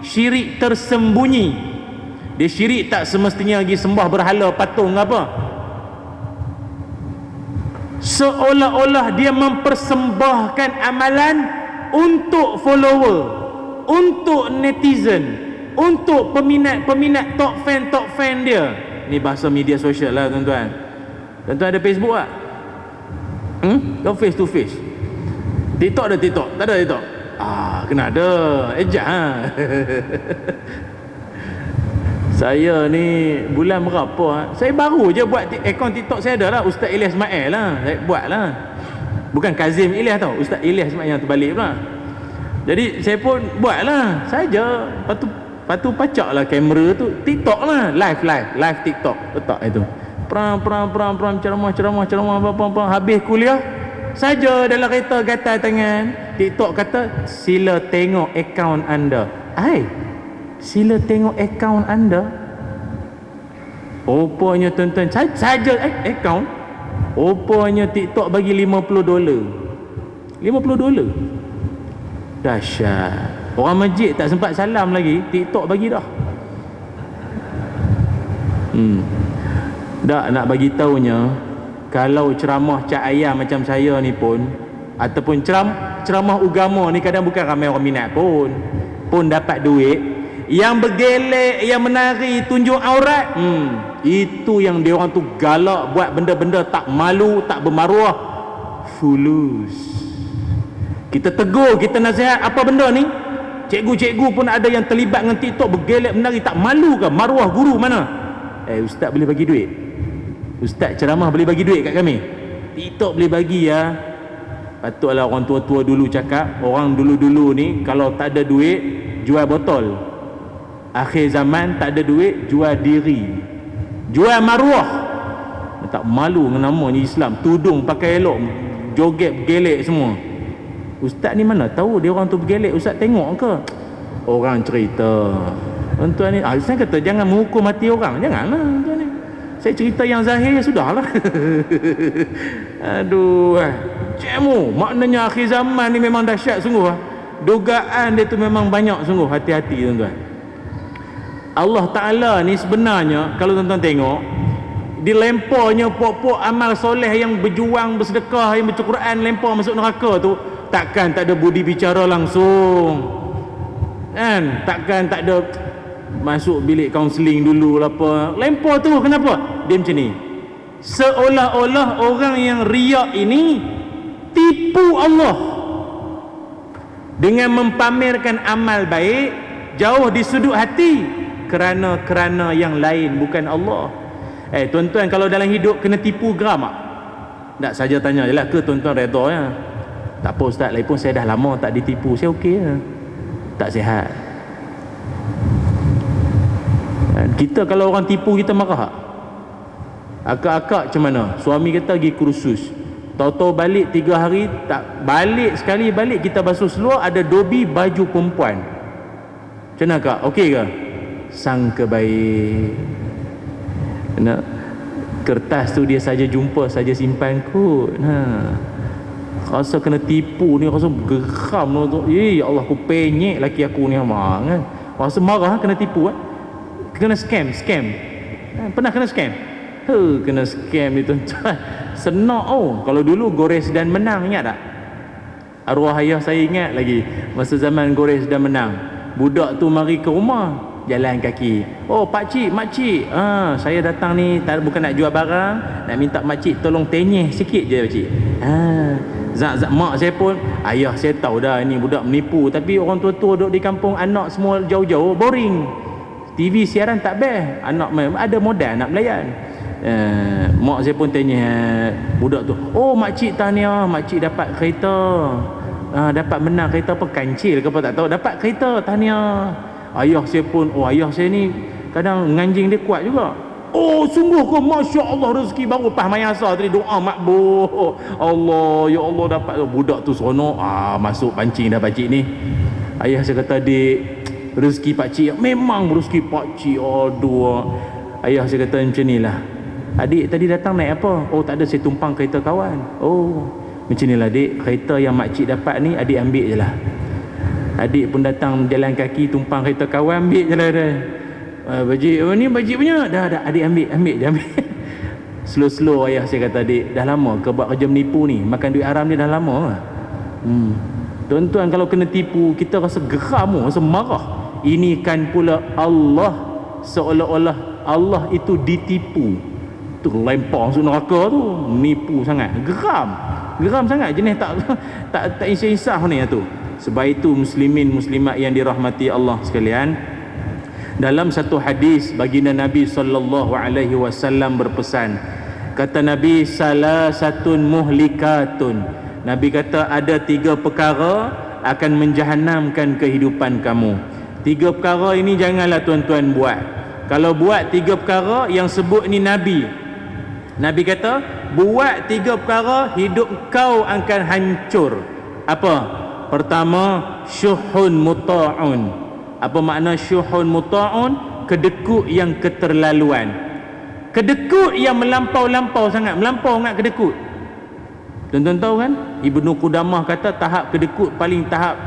S1: syirik tersembunyi. Dia syirik tak semestinya lagi sembah berhala, patung apa, seolah-olah dia mempersembahkan amalan untuk follower, untuk netizen, untuk peminat top fan dia. Ni bahasa media sosial lah tuan-tuan. Tuan-tuan ada Facebook tak? Kau face to face. TikTok ada TikTok? Tak ada TikTok? Kena ada. Ejak Saya ni bulan berapa, saya baru je buat akaun TikTok. Saya ada lah, Ustaz Ilyas Ismail lah, saya buat lah. Bukan Kazim Ilyas tau, Ustaz Ilyas Ismail yang terbalik pula. Jadi saya pun buat lah saja. Lepas tu pacak lah kamera tu, TikTok lah, live TikTok, letak itu perang ceramah apa. Habis kuliah saja dalam kereta gatal tangan, TikTok kata sila tengok akaun anda. Sila tengok akaun anda. Rupanya tuan-tuan saja akaun, rupanya TikTok bagi $50. $50. Dahsyat. Orang masjid tak sempat salam lagi, TikTok bagi dah. Tak nak bagi taunya, Kalau ceramah cak ayam macam saya ni pun, ataupun ceramah agama ni kadang bukan ramai orang minat pun dapat duit. Yang bergelek, yang menari, tunjuk aurat, itu yang dia orang tu galak buat benda-benda tak malu, tak bermaruah, fulus. Kita tegur, kita nasihat, apa benda ni? Cikgu-cikgu pun ada yang terlibat dengan TikTok, bergelek menari, tak malu ke? Maruah guru mana? Ustaz boleh bagi duit? Ustaz ceramah boleh bagi duit kat kami? TikTok boleh bagi ya. Patutlah orang tua-tua dulu cakap, orang dulu-dulu ni kalau tak ada duit, jual botol. Akhir zaman tak ada duit, jual diri, jual maruah. Tak malu dengan namanya Islam, tudung pakai elok, joget bergelek semua. Ustaz ni mana tahu dia orang tu bergelek, ustaz tengok ke? Orang cerita. Tuan ni, saya kata jangan menghukum hati orang, janganlah tuan ni. Saya cerita yang zahir sudahlah. Aduh, cemu, maknanya akhir zaman ni memang dahsyat sungguh. Dugaan dia tu memang banyak sungguh, hati-hati tuan-tuan. Allah Ta'ala ni sebenarnya kalau tuan-tuan tengok, dilemparnya pokok amal soleh yang berjuang, bersedekah, yang baca Quran, lempar masuk neraka tu, takkan tak ada budi bicara langsung kan? Takkan tak ada masuk bilik kaunseling dulu lah apa, lempar tu. Kenapa? Dia macam ni, seolah-olah orang yang riak ini tipu Allah dengan mempamerkan amal baik jauh di sudut hati kerana yang lain bukan Allah. Tuan-tuan, kalau dalam hidup kena tipu geram tak? Tak saja tanya je lah, ke tuan-tuan redha ya? Tak apa ustaz, lagi pun saya dah lama tak ditipu, saya okey ya. Tak sihat. Kita kalau orang tipu kita marah tak? Akak-akak macam mana? Suami kita pergi kursus, tahu-tahu balik 3 hari tak balik, sekali balik kita basuh seluar ada dobi baju perempuan. Macam mana kak? Okey ke? Sangka baik. Nak kertas tu dia saja jumpa, saja simpan kot. Rasa kena tipu ni, rasa geram tu. Ya Allah, aku penyek laki aku ni amang kan. Rasa marah kena tipu kan. Kena scam. Pernah kena scam? Kena scam ni tuan-tuan. Senak kalau dulu gores dan menang, ingat tak? Arwah ayah saya ingat lagi masa zaman gores dan menang. Budak tu mari ke rumah jalan kaki. Oh pakcik, makcik, saya datang ni bukan nak jual barang, nak minta makcik tolong tenyeh sikit je pakcik. Zat mak saya pun, ayah saya tahu dah ini budak menipu, tapi orang tua-tua duduk di kampung, anak semua jauh-jauh, boring. TV siaran tak best, anak ada modal nak melayan. Mak saya pun tanya budak tu, oh makcik tahniah, makcik dapat kereta, dapat menang kereta apa, kancil ke apa tak tahu, dapat kereta, tahniah. Ayah saya pun, ayah saya ni kadang nganjing dia kuat juga. Oh sungguh ke, Masya Allah, rezeki baru pas mayasa tadi doa makbul. Allah, ya Allah dapat. Budak tu seronok, masuk pancing dah pakcik ni. Ayah saya kata, adik, rezeki pakcik memang rezeki pakcik. Aduh. Ayah saya kata macam ni lah, adik tadi datang naik apa? Oh tak ada, saya tumpang kereta kawan. Oh macam ni lah adik, kereta yang makcik dapat ni adik ambil je lah. Adik pun datang jalan kaki, tumpang kereta kawan, ambil je lah dah. Bajik, ni bajik punya. Dah adik ambil je. Slow-slow ayah saya kata, adik dah lama ke buat kerja menipu ni, makan duit haram ni dah lama. Tuan-tuan, kalau kena tipu kita rasa geram, rasa marah. Ini kan pula Allah, seolah-olah Allah itu ditipu. Tu lempar masuk neraka tu, menipu sangat, geram sangat, jenis tak insaf ni tu. Sebab itu muslimin muslimat yang dirahmati Allah sekalian, dalam satu hadis baginda Nabi SAW berpesan, kata Nabi, salasatun muhlikatun, Nabi kata ada 3 perkara akan menjahanamkan kehidupan kamu. 3 perkara ini janganlah tuan-tuan buat. Kalau buat 3 perkara yang sebut ni Nabi kata, buat 3 perkara hidup kau akan hancur. Apa? Pertama, syuhun muta'un. Apa makna syuhun muta'un? Kedekut yang keterlaluan, kedekut yang melampau-lampau sangat, melampau sangat kedekut. Tuan-tuan tahu kan, Ibnu Qudamah kata tahap kedekut paling tahap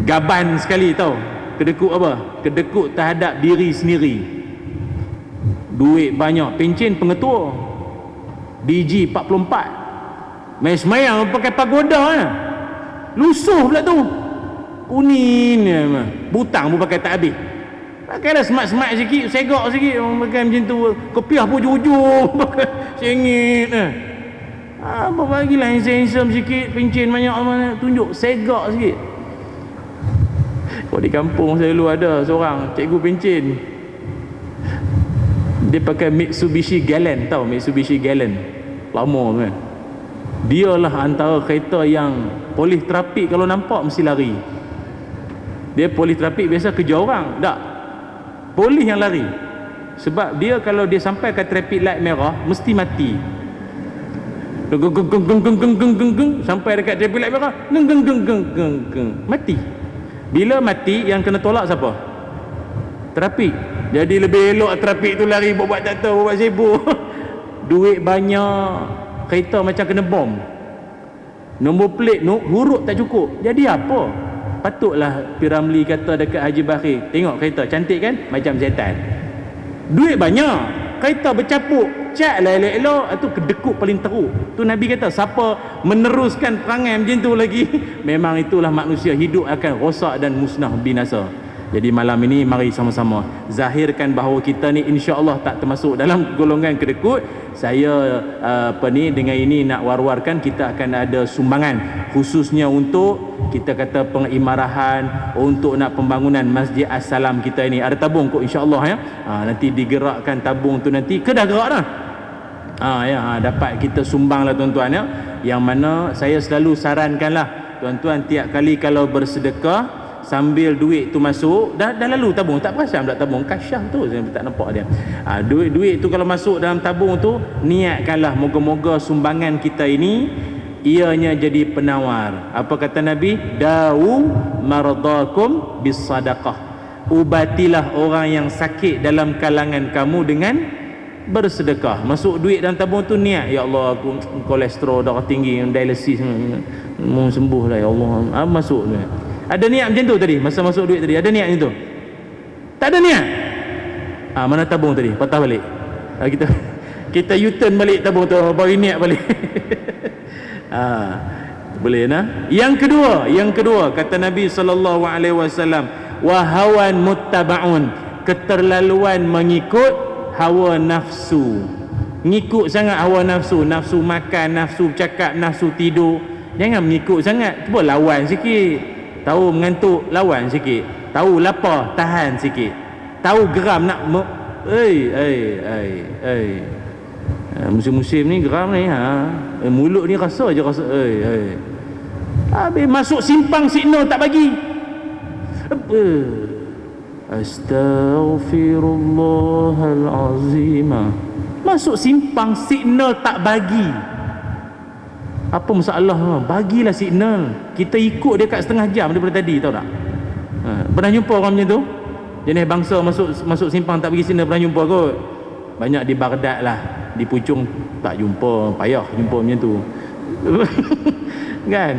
S1: gaban sekali, tahu kedekut apa? Kedekut terhadap diri sendiri. Duit banyak, pencen pengetua. DG 44. Main semayang pakai pagoda kan. Lusuh pula tu. Kuning ni butang pun pakai tak habis. Pakailah semat-semat sikit, segak sikit, pakai macam tu. Kopiah pun ujung-ujung pakai sengit apa bagilah handsome sikit, pencen banyak mana, tunjuk segak sikit. Kalau di kampung saya dulu ada seorang cikgu pencen, dia pakai Mitsubishi Galant, tahu Mitsubishi Galant lama kan. Dia lah antara kereta yang polis trafik kalau nampak mesti lari. Dia polis trafik biasa kejar orang, tak, polis yang lari. Sebab dia kalau dia sampai ke traffic light merah mesti mati. Sampai dekat traffic light merah mati. Bila mati yang kena tolak siapa? Trafik. Jadi lebih elok trafik tu lari buat tak tahu, buat sibuk. Duit banyak, kereta macam kena bom, nombor plate huruf tak cukup. Jadi apa? Patutlah Piramli kata dekat Haji Bakhir, tengok kereta cantik kan, macam setan. Duit banyak, kereta bercapuk, cat lah elok-elok, itu kedekut paling teruk. Tu Nabi kata siapa meneruskan perangai macam tu lagi, memang itulah manusia hidup akan rosak dan musnah binasa. Jadi malam ini mari sama-sama zahirkan bahawa kita ni insya-Allah tak termasuk dalam golongan kedekut. Saya dengan ini nak war-warkan kita akan ada sumbangan khususnya untuk kita kata pengimarahan, untuk nak pembangunan Masjid As-Salam kita ini. Ada tabung kok insya-Allah ya. Nanti digerakkan tabung tu nanti ke dah gerak dah. Dapat kita sumbang lah tuan-tuan ya. Yang mana saya selalu sarankanlah tuan-tuan tiap kali kalau bersedekah sambil duit tu masuk, dah lalu tabung, tak perasan tak tabung kasyaf tu, saya tak nampak dia. Duit tu kalau masuk dalam tabung tu, niatkanlah moga-moga sumbangan kita ini ianya jadi penawar. Apa kata Nabi? Dawu maradakum bis sadaqah. Ubatilah orang yang sakit dalam kalangan kamu dengan bersedekah. Masuk duit dalam tabung tu niat, ya Allah aku kolesterol darah tinggi, dialisis mau sembuh lah ya Allah. Masuk tu. Ada niat macam tu tadi masa masuk duit tadi, ada niat macam tu? Tak ada niat. Mana tabung tadi? Patah balik. Kita U-turn balik tabung tu, baru niat balik. Boleh nah. Yang kedua kata Nabi sallallahu alaihi wasallam, wa hawan muttabaun, keterlaluan mengikut hawa nafsu. Ngikut sangat hawa nafsu, nafsu makan, nafsu cakap, nafsu tidur. Jangan mengikut sangat, cuba lawan sikit. Tahu mengantuk, lawan sikit. Tahu lapar, tahan sikit. Tahu geram nak musim-musim ni geram ni mulut ni rasa je rasa habis masuk simpang signal tak bagi. Astaghfirullahalazim. Masuk simpang signal tak bagi. Apa masalah? Bagilah signal. Kita ikut dia kat setengah jam daripada tadi, tahu tak? Pernah jumpa orang macam tu? Jenis bangsa masuk simpang tak bagi signal, pernah jumpa kot? Banyak di Baghdad lah, di Puchong tak jumpa, payah jumpa macam tu. Kan?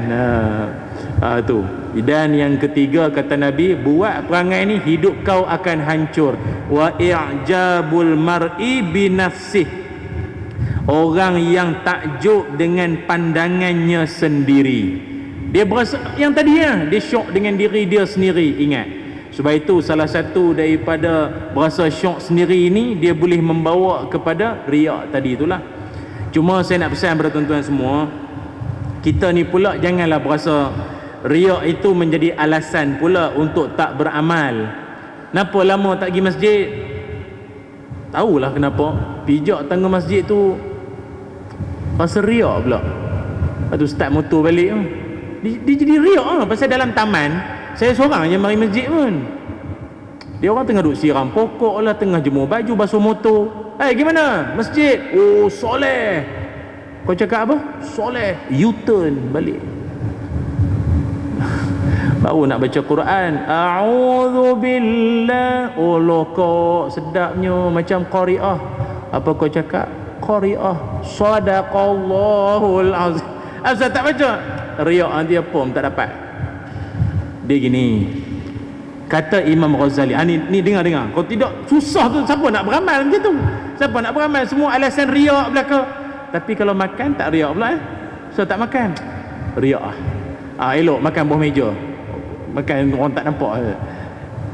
S1: Tu. Dan yang ketiga kata Nabi, buat perangai ni hidup kau akan hancur. Wa i'jabul mar'i bi nafsihi. Orang yang takjub dengan pandangannya sendiri. Dia berasa yang tadi dia syok dengan diri dia sendiri. Ingat, sebab itu salah satu daripada berasa syok sendiri ini, dia boleh membawa kepada riak tadi itulah. Cuma saya nak pesan kepada tuan-tuan semua, kita ni pula janganlah berasa riak itu menjadi alasan pula untuk tak beramal. Kenapa lama tak pergi masjid? Tahulah kenapa. Pijak tangga masjid tu rasa riak pula. Lepas tu start motor balik tu, dia jadi riak pasal dalam taman saya seorang je mari masjid pun. Dia orang tengah duduk siram pokok lah, tengah jemur baju, basuh motor. Gimana? Masjid? Oh soleh. Kau cakap apa? Soleh. U-turn balik. Baru nak baca Quran, a'udzubillah. Oh lokok sedapnya macam qari'ah. Apa kau cakap? Qari'ah. Sadaqallahul azim. Asal tak baca, riak dia pun tak dapat. Dia gini, kata Imam Ghazali, ni dengar. Kalau tidak susah tu, siapa nak beramal macam tu? Siapa nak beramal? Semua alasan riak belaka. tapi kalau makan tak riak pula so tak makan riak elok makan bawah meja, makan orang tak nampak.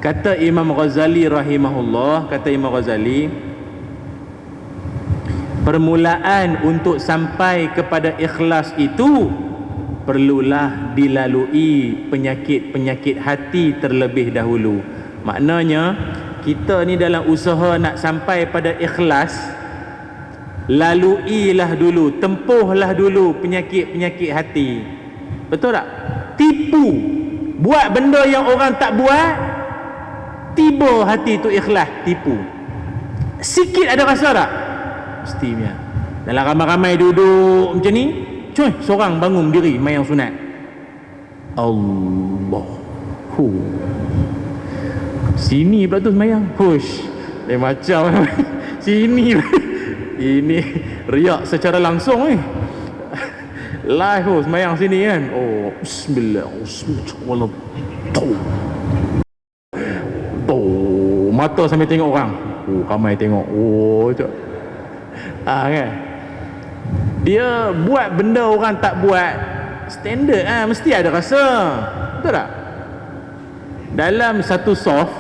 S1: Kata Imam Ghazali rahimahullah, kata Imam Ghazali, permulaan untuk sampai kepada ikhlas itu perlulah dilalui penyakit-penyakit hati terlebih dahulu. Maknanya kita ni dalam usaha nak sampai pada ikhlas, laluilah dulu, tempuhlah dulu penyakit-penyakit hati. Betul tak? Tipu, buat benda yang orang tak buat, tiba hati tu ikhlas, tipu. Sikit ada rasa tak? Mestinya. Dalam ramai-ramai duduk macam ni, cuy, seorang bangun diri mayang sunat. Allah. Sini pula tu semayang. Hush. Macam sini. Ini riak secara langsung live semayang sini kan. Oh, bismillah. Mata sambil tengok orang. Ramai tengok. Kan. Dia buat benda orang tak buat, standard mesti ada rasa. Betul tak? Dalam satu soft,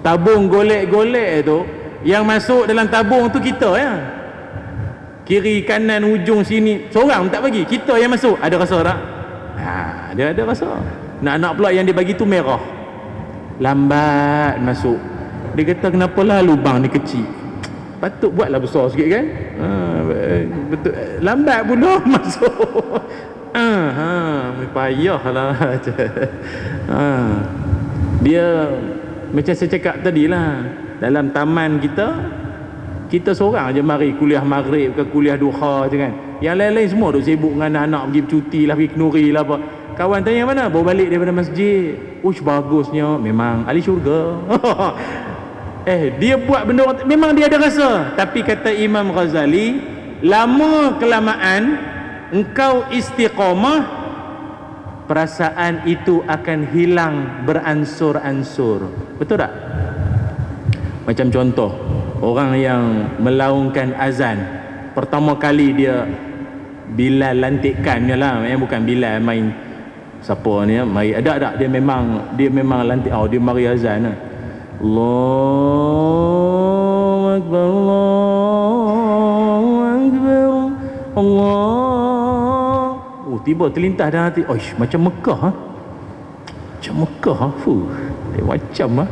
S1: tabung golek-golek tu, yang masuk dalam tabung tu kita kiri kanan ujung sini seorang tak bagi, kita yang masuk. Ada rasa tak? Dia ada rasa. Nak pula yang dia bagi tu merah, lambat masuk. Dia kata kenapalah lubang ni kecil, patut buatlah besar sikit kan. Betul, lambat pula masuk. Payahlah. Dia macam saya cakap tadi lah, dalam taman kita seorang je mari kuliah maghrib ke kuliah duha je kan. Yang lain-lain semua duk sibuk dengan anak-anak pergi bercuti lah, pergi kenuri lah apa. Kawan tanya mana? Bawa balik daripada masjid. Bagusnya, memang ahli syurga. Dia buat benda memang dia ada rasa. Tapi kata Imam Ghazali, lama kelamaan engkau istiqamah, perasaan itu akan hilang beransur-ansur. Betul tak? Macam contoh, orang yang melaungkan azan pertama kali, dia Bilal lantikkannya lah, bukan Bilal main siapa ni mari ada dia memang lantik. Dia mari azan lah. Allahu Akbar, Allahu Akbar, Allah. Tiba terlintas dalam hati, macam Mekah macam Mekah macam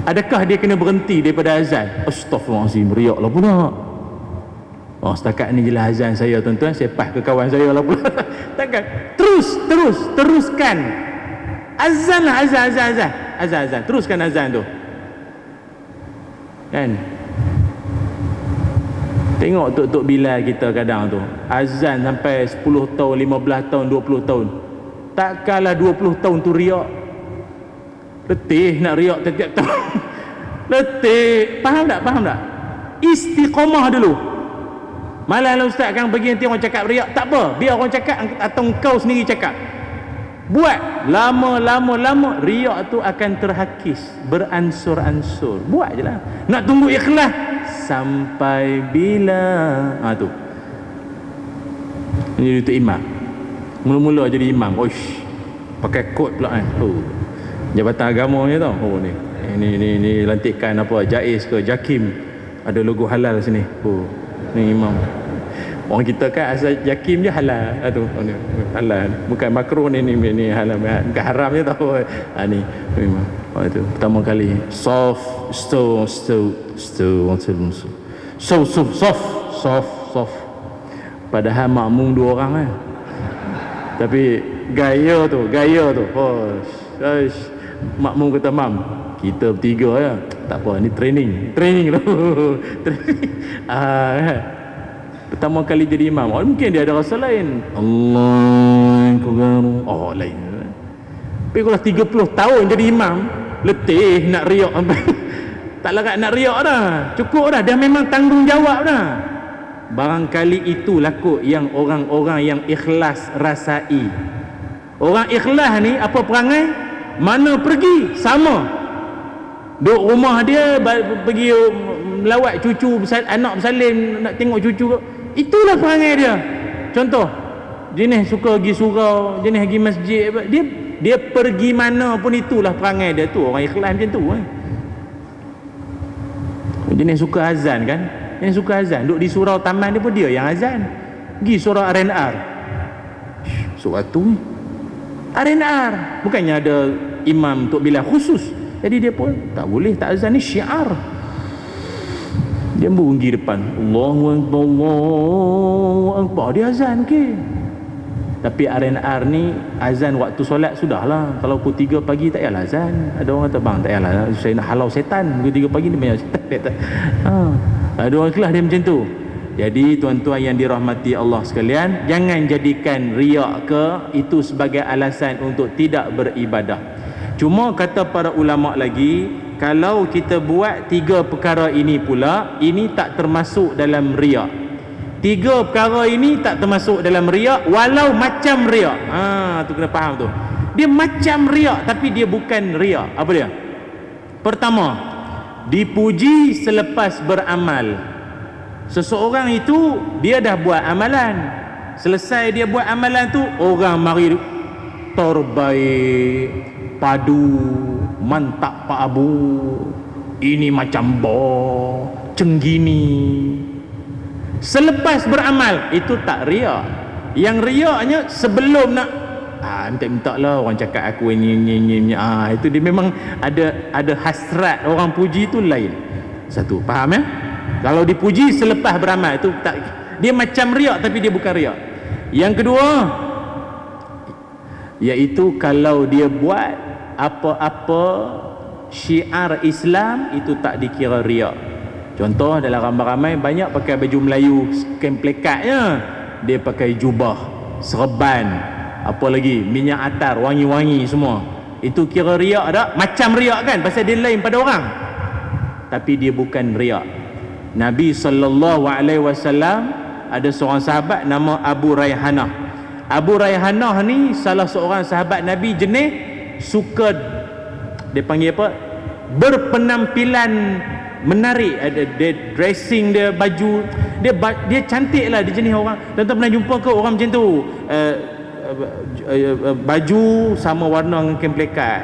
S1: adakah dia kena berhenti daripada azan? Astaghfirullahaladzim, riak lah pula. Setakat ni je lah azan saya tuan-tuan, saya pas ke kawan saya lah pula. Takkan teruskan azan lah, azan teruskan azan tu kan. Tengok Tok Bilal kita kadang tu azan sampai 10 tahun, 15 tahun, 20 tahun. Takkanlah 20 tahun tu riak. Letih nak riak tiap-tiap tahun. Letih. Faham tak? Istiqamah dulu. Malah ustaz kan pergi nanti orang cakap riak, tak apa, biar orang cakap atau kau sendiri cakap. Buat lama riak tu akan terhakis beransur-ansur. Buat je lah. Nak tunggu ikhlas sampai bila? Tu jadi tu imam. Mula-mula jadi imam, pakai kot pula kan. Jabatan agama ni tau. Ni lantikan apa, Jais ke Jakim, ada logo halal sini. Ni imam. Orang kita kan asal Jakim je halal. Halal. Bukan makruh ni halal. Bukan haram je tau. Ni imam. Itu pertama kali soft. Padahal makmum 2 orang kan. Tapi gaya tu. Makmum kata, mam, kita bertiga ya. Tak apa, ni training tu. Pertama kali jadi imam, mungkin dia ada rasa lain. Allah Akbar. Lain. Tapi kalau 30 tahun jadi imam, letih nak riak. Tak larat nak riak dah. Cukup dah, dia memang tanggungjawab dah. Barangkali itu lakuk yang orang-orang yang ikhlas rasai. Orang ikhlas ni apa perangai? Mana pergi sama. Duk rumah dia pergi melawat cucu, anak bersalin, nak tengok cucu, Itulah perangai dia. Contoh, jenis suka pergi surau, jenis pergi masjid, dia pergi mana pun itulah perangai dia tu. Orang ikhlas macam tu kan. Jenis suka azan kan, jenis suka azan, duduk di surau taman dia pun dia yang azan. Pergi surau R&R, surau tu R&R, bukannya ada imam untuk bilal khusus, jadi dia pun tak boleh tak azan, ni syiar. Dia pergi depan, Allahu Akbar, Allahu Akbar, dia azan okey. Tapi R&R ni azan waktu solat sudahlah. Kalau pukul 3 pagi tak payahlah azan. Ada orang kata bang tak payahlah, saya nak halau setan. Pukul 3 pagi ni banyak setan. Ada orang kelas dia macam tu. Jadi tuan-tuan yang dirahmati Allah sekalian, jangan jadikan riak ke itu sebagai alasan untuk tidak beribadah. Cuma kata para ulama lagi, kalau kita buat 3 perkara ini pula, ini tak termasuk dalam riak. 3 perkara ini tak termasuk dalam riak, walau macam riak. Tu kena faham tu. Dia macam riak tapi dia bukan riak. Apa dia? Pertama, dipuji selepas beramal. Seseorang itu dia dah buat amalan. Selesai dia buat amalan tu, orang mari terbaik, padu, mantap Pak Abu, ini macam boh, cenggini. Selepas beramal, itu tak riak. Yang riaknya sebelum nak minta lah orang cakap aku ini. Itu dia memang ada hasrat orang puji, itu lain. Satu, faham ya? Kalau dipuji selepas beramal, itu tak, dia macam riak tapi dia bukan riak. Yang kedua, iaitu kalau dia buat apa-apa syiar Islam, itu tak dikira riak. Contoh, dalam ramai-ramai banyak pakai baju Melayu kemplekatnya, dia pakai jubah, serban, apa lagi, minyak atar, wangi-wangi semua. Itu kira riak tak? Macam riak kan, pasal dia lain pada orang, tapi dia bukan riak. Nabi SAW ada seorang sahabat nama Abu Raihanah. Abu Raihanah ni salah seorang sahabat Nabi jenis suka, dia panggil apa, berpenampilan menarik. Ada dia dressing dia, baju dia cantik lah, dia jenis orang. Tuan-tuan pernah jumpa ke orang macam tu, baju sama warna dengan kain plekat,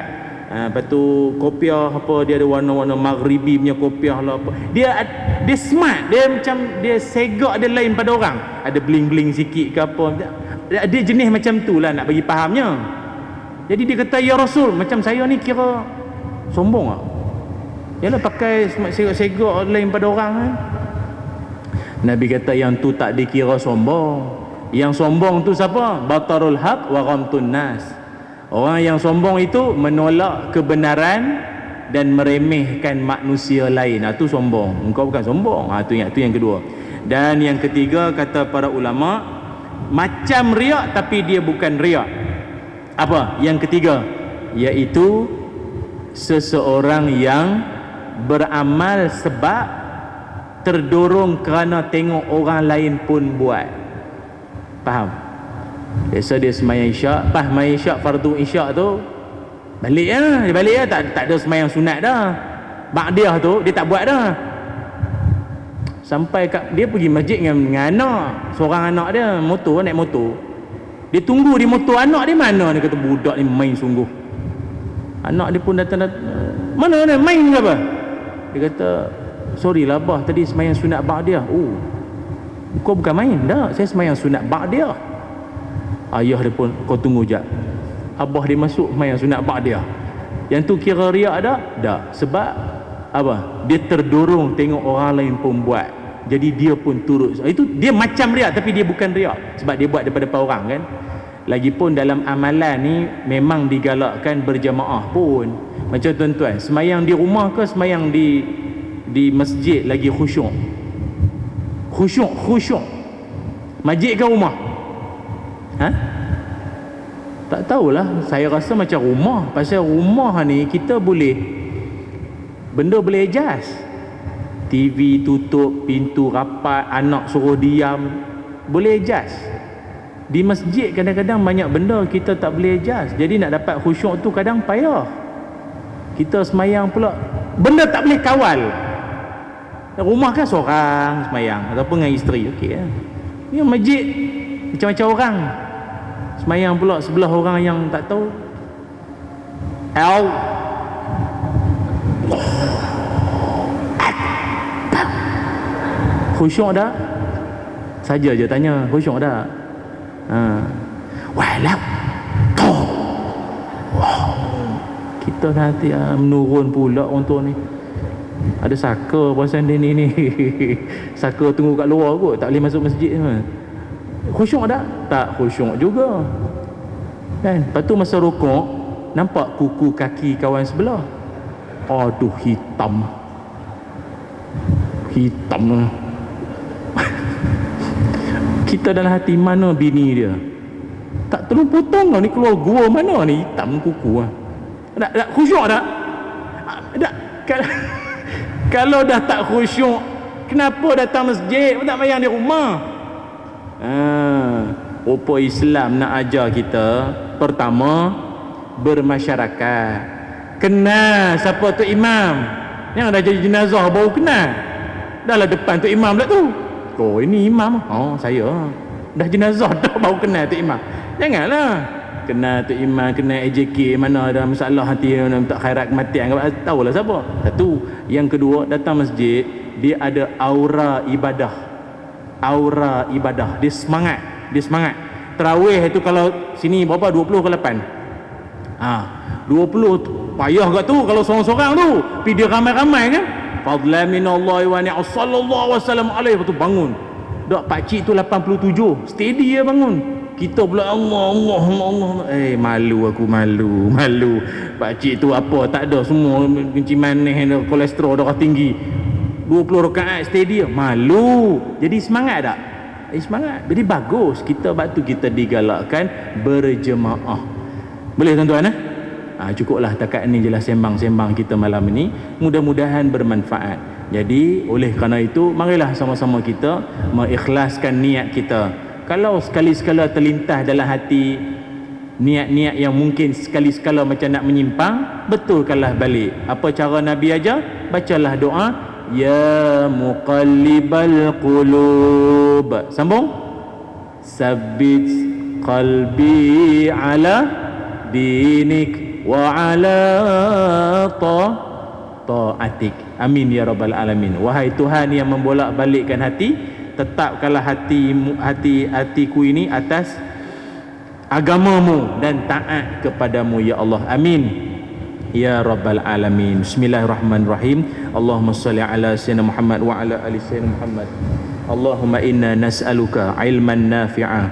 S1: lepas tu kopiah apa, dia ada warna-warna maghribi punya kopiah lah apa. Dia smart, dia macam dia segak, dia lain pada orang, ada bling-bling sikit ke apa. Dia jenis macam tu lah, nak bagi fahamnya. Jadi dia kata, ya Rasul, macam saya ni kira sombong tak? Yalah pakai segak-segak lain pada orang kan? Nabi kata yang tu tak dikira sombong. Yang sombong tu siapa? Batarul haq wa ghamtun nas. Orang yang sombong itu menolak kebenaran dan meremehkan manusia lain. Itu sombong. Engkau bukan sombong. Itu yang kedua. Dan yang ketiga, kata para ulama, macam riak tapi dia bukan riak. Apa? Yang ketiga, iaitu seseorang yang beramal sebab terdorong kerana tengok orang lain pun buat. Faham? Biasa dia semayang isyak, pas semayang isyak, fardu isyak tu balik lah, dia balik lah, tak ada semayang sunat dah. Ba'diyah tu dia tak buat dah. Sampai dia pergi masjid dengan anak, seorang anak dia motor, naik motor. Dia tunggu di motor, anak dia mana? Dia kata budak ni main sungguh. Anak dia pun datang, mana ni main ke apa? Dia kata, sorry lah abah, tadi semayang sunat ba'diyah. Oh, kau bukan main dah, saya semayang sunat ba'diyah. Ayah dia pun, kau tunggu jap, abah dia masuk semayang sunat ba'diyah. Yang tu kira riak tak? Tak. Sebab apa? Dia terdorong tengok orang lain pun buat, jadi dia pun turut. Itu dia macam riak tapi dia bukan riak, sebab dia buat daripada orang kan. Lagipun dalam amalan ni memang digalakkan berjamaah pun. Macam tuan-tuan, semayang di rumah ke semayang di masjid lagi khusyuk? Khusyuk. Masjid ke rumah? Tak tahulah, saya rasa macam rumah. Pasal rumah ni kita boleh, benda boleh adjust. TV tutup, pintu rapat, anak suruh diam, boleh adjust. Di masjid kadang-kadang banyak benda kita tak boleh adjust. Jadi nak dapat khusyuk tu kadang payah. Kita semayang pula benda tak boleh kawal. Rumah kan seorang semayang ataupun dengan isteri, okey lah. Ni masjid macam-macam orang. Semayang pula sebelah orang yang tak tahu. Khusyuk dah? Saja je tanya, khusyuk dah? Walau kita nanti menurun pula untuk ni. Ada saka pasal dia ni saka tunggu kat luar kot, tak boleh masuk masjid. Khusyuk tak? Tak khusyuk juga kan. Lepas tu masa rukuk nampak kuku kaki kawan sebelah, aduh hitam kita dalam hati, mana bini dia tak tolong potong lah ni, keluar gua mana ni, hitam kuku tak khusyuk tak? Kalau dah tak khusyuk, kenapa datang masjid, tak mayang di rumah? Apa Islam nak ajar kita? Pertama, bermasyarakat, kenal siapa tu imam. Yang dah jadi jenazah baru kenal, dah lah depan tu imam pula tu. Oh ini imam, oh saya dah jenazah dah baru kenal tu imam. Janganlah kenal tu imam, kenal AJK, mana ada masalah hati nak minta khairat kematian, tahulah siapa. Satu. Yang kedua, datang masjid dia ada aura ibadah. Dia semangat. Tarawih itu kalau sini berapa, 20 ke 8? 20 tu payah kat tu kalau seorang-seorang tu, tapi dia ramai-ramai kan. Fadlan minallahi wa ni'am sallallahu wasallam alaihi, betul bangun. Dak pakcik tu 87, steady dia bangun. Kita pula Allah. Malu aku, malu. Pakcik tu apa tak ada, semua kencing manis, kolesterol darah tinggi. 20 rakaat steady, malu. Jadi semangat tak? Semangat. Jadi bagus kita, waktu kita digalakkan berjemaah. Boleh tuan-tuan? Cukuplah takat ni jelas sembang-sembang kita malam ini, mudah-mudahan bermanfaat. Jadi oleh kerana itu, marilah sama-sama kita mengikhlaskan niat kita. Kalau sekali-sekala terlintas dalam hati niat-niat yang mungkin sekali-sekala macam nak menyimpang, betulkanlah balik. Apa cara Nabi ajar? Bacalah doa, ya muqallibal qulub. Sambung. Sabbit qalbi ala dinik wa ala ta'atik. Amin ya rabbal alamin. Wahai Tuhan yang membolak-balikkan hati, tetapkanlah hatiku ini atas agamamu dan taat kepadamu ya Allah. Amin ya rabbal alamin. Bismillahirrahmanirrahim. Allahumma salli ala sayyidina Muhammad wa ala ali sayyidina Muhammad. Allahumma inna nas'aluka ilman nafi'a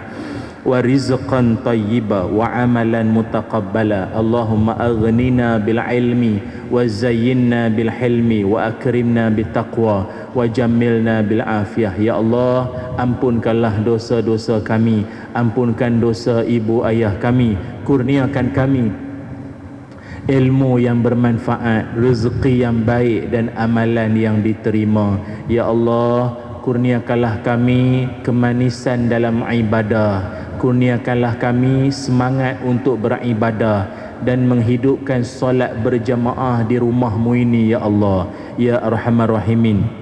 S1: wa rizqan tayyiba wa amalan mutaqabbala. Allahumma aghnina bil ilmi wa zayyinna bil hilmi wa akrimna bit taqwa wa jammilna bil afiyah. Ya Allah, ampunkanlah dosa-dosa kami, ampunkan dosa ibu ayah kami, kurniakan kami ilmu yang bermanfaat, rezeki yang baik dan amalan yang diterima. Ya Allah, kurniakanlah kami kemanisan dalam ibadah, kurniakanlah kami semangat untuk beribadah dan menghidupkan solat berjamaah di rumahmu ini ya Allah, ya Arhamar Rahimin.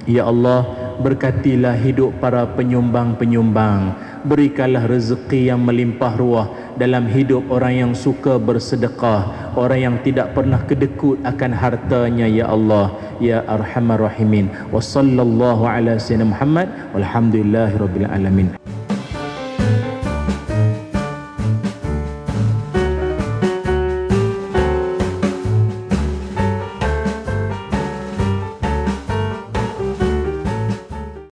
S1: Ya Allah, berkatilah hidup para penyumbang-penyumbang, berikanlah rezeki yang melimpah ruah dalam hidup orang yang suka bersedekah, orang yang tidak pernah kedekut akan hartanya ya Allah, ya Arhamar Rahimin. Wa sallallahu ala sayyidina Muhammad walhamdulillahi rabbil alamin.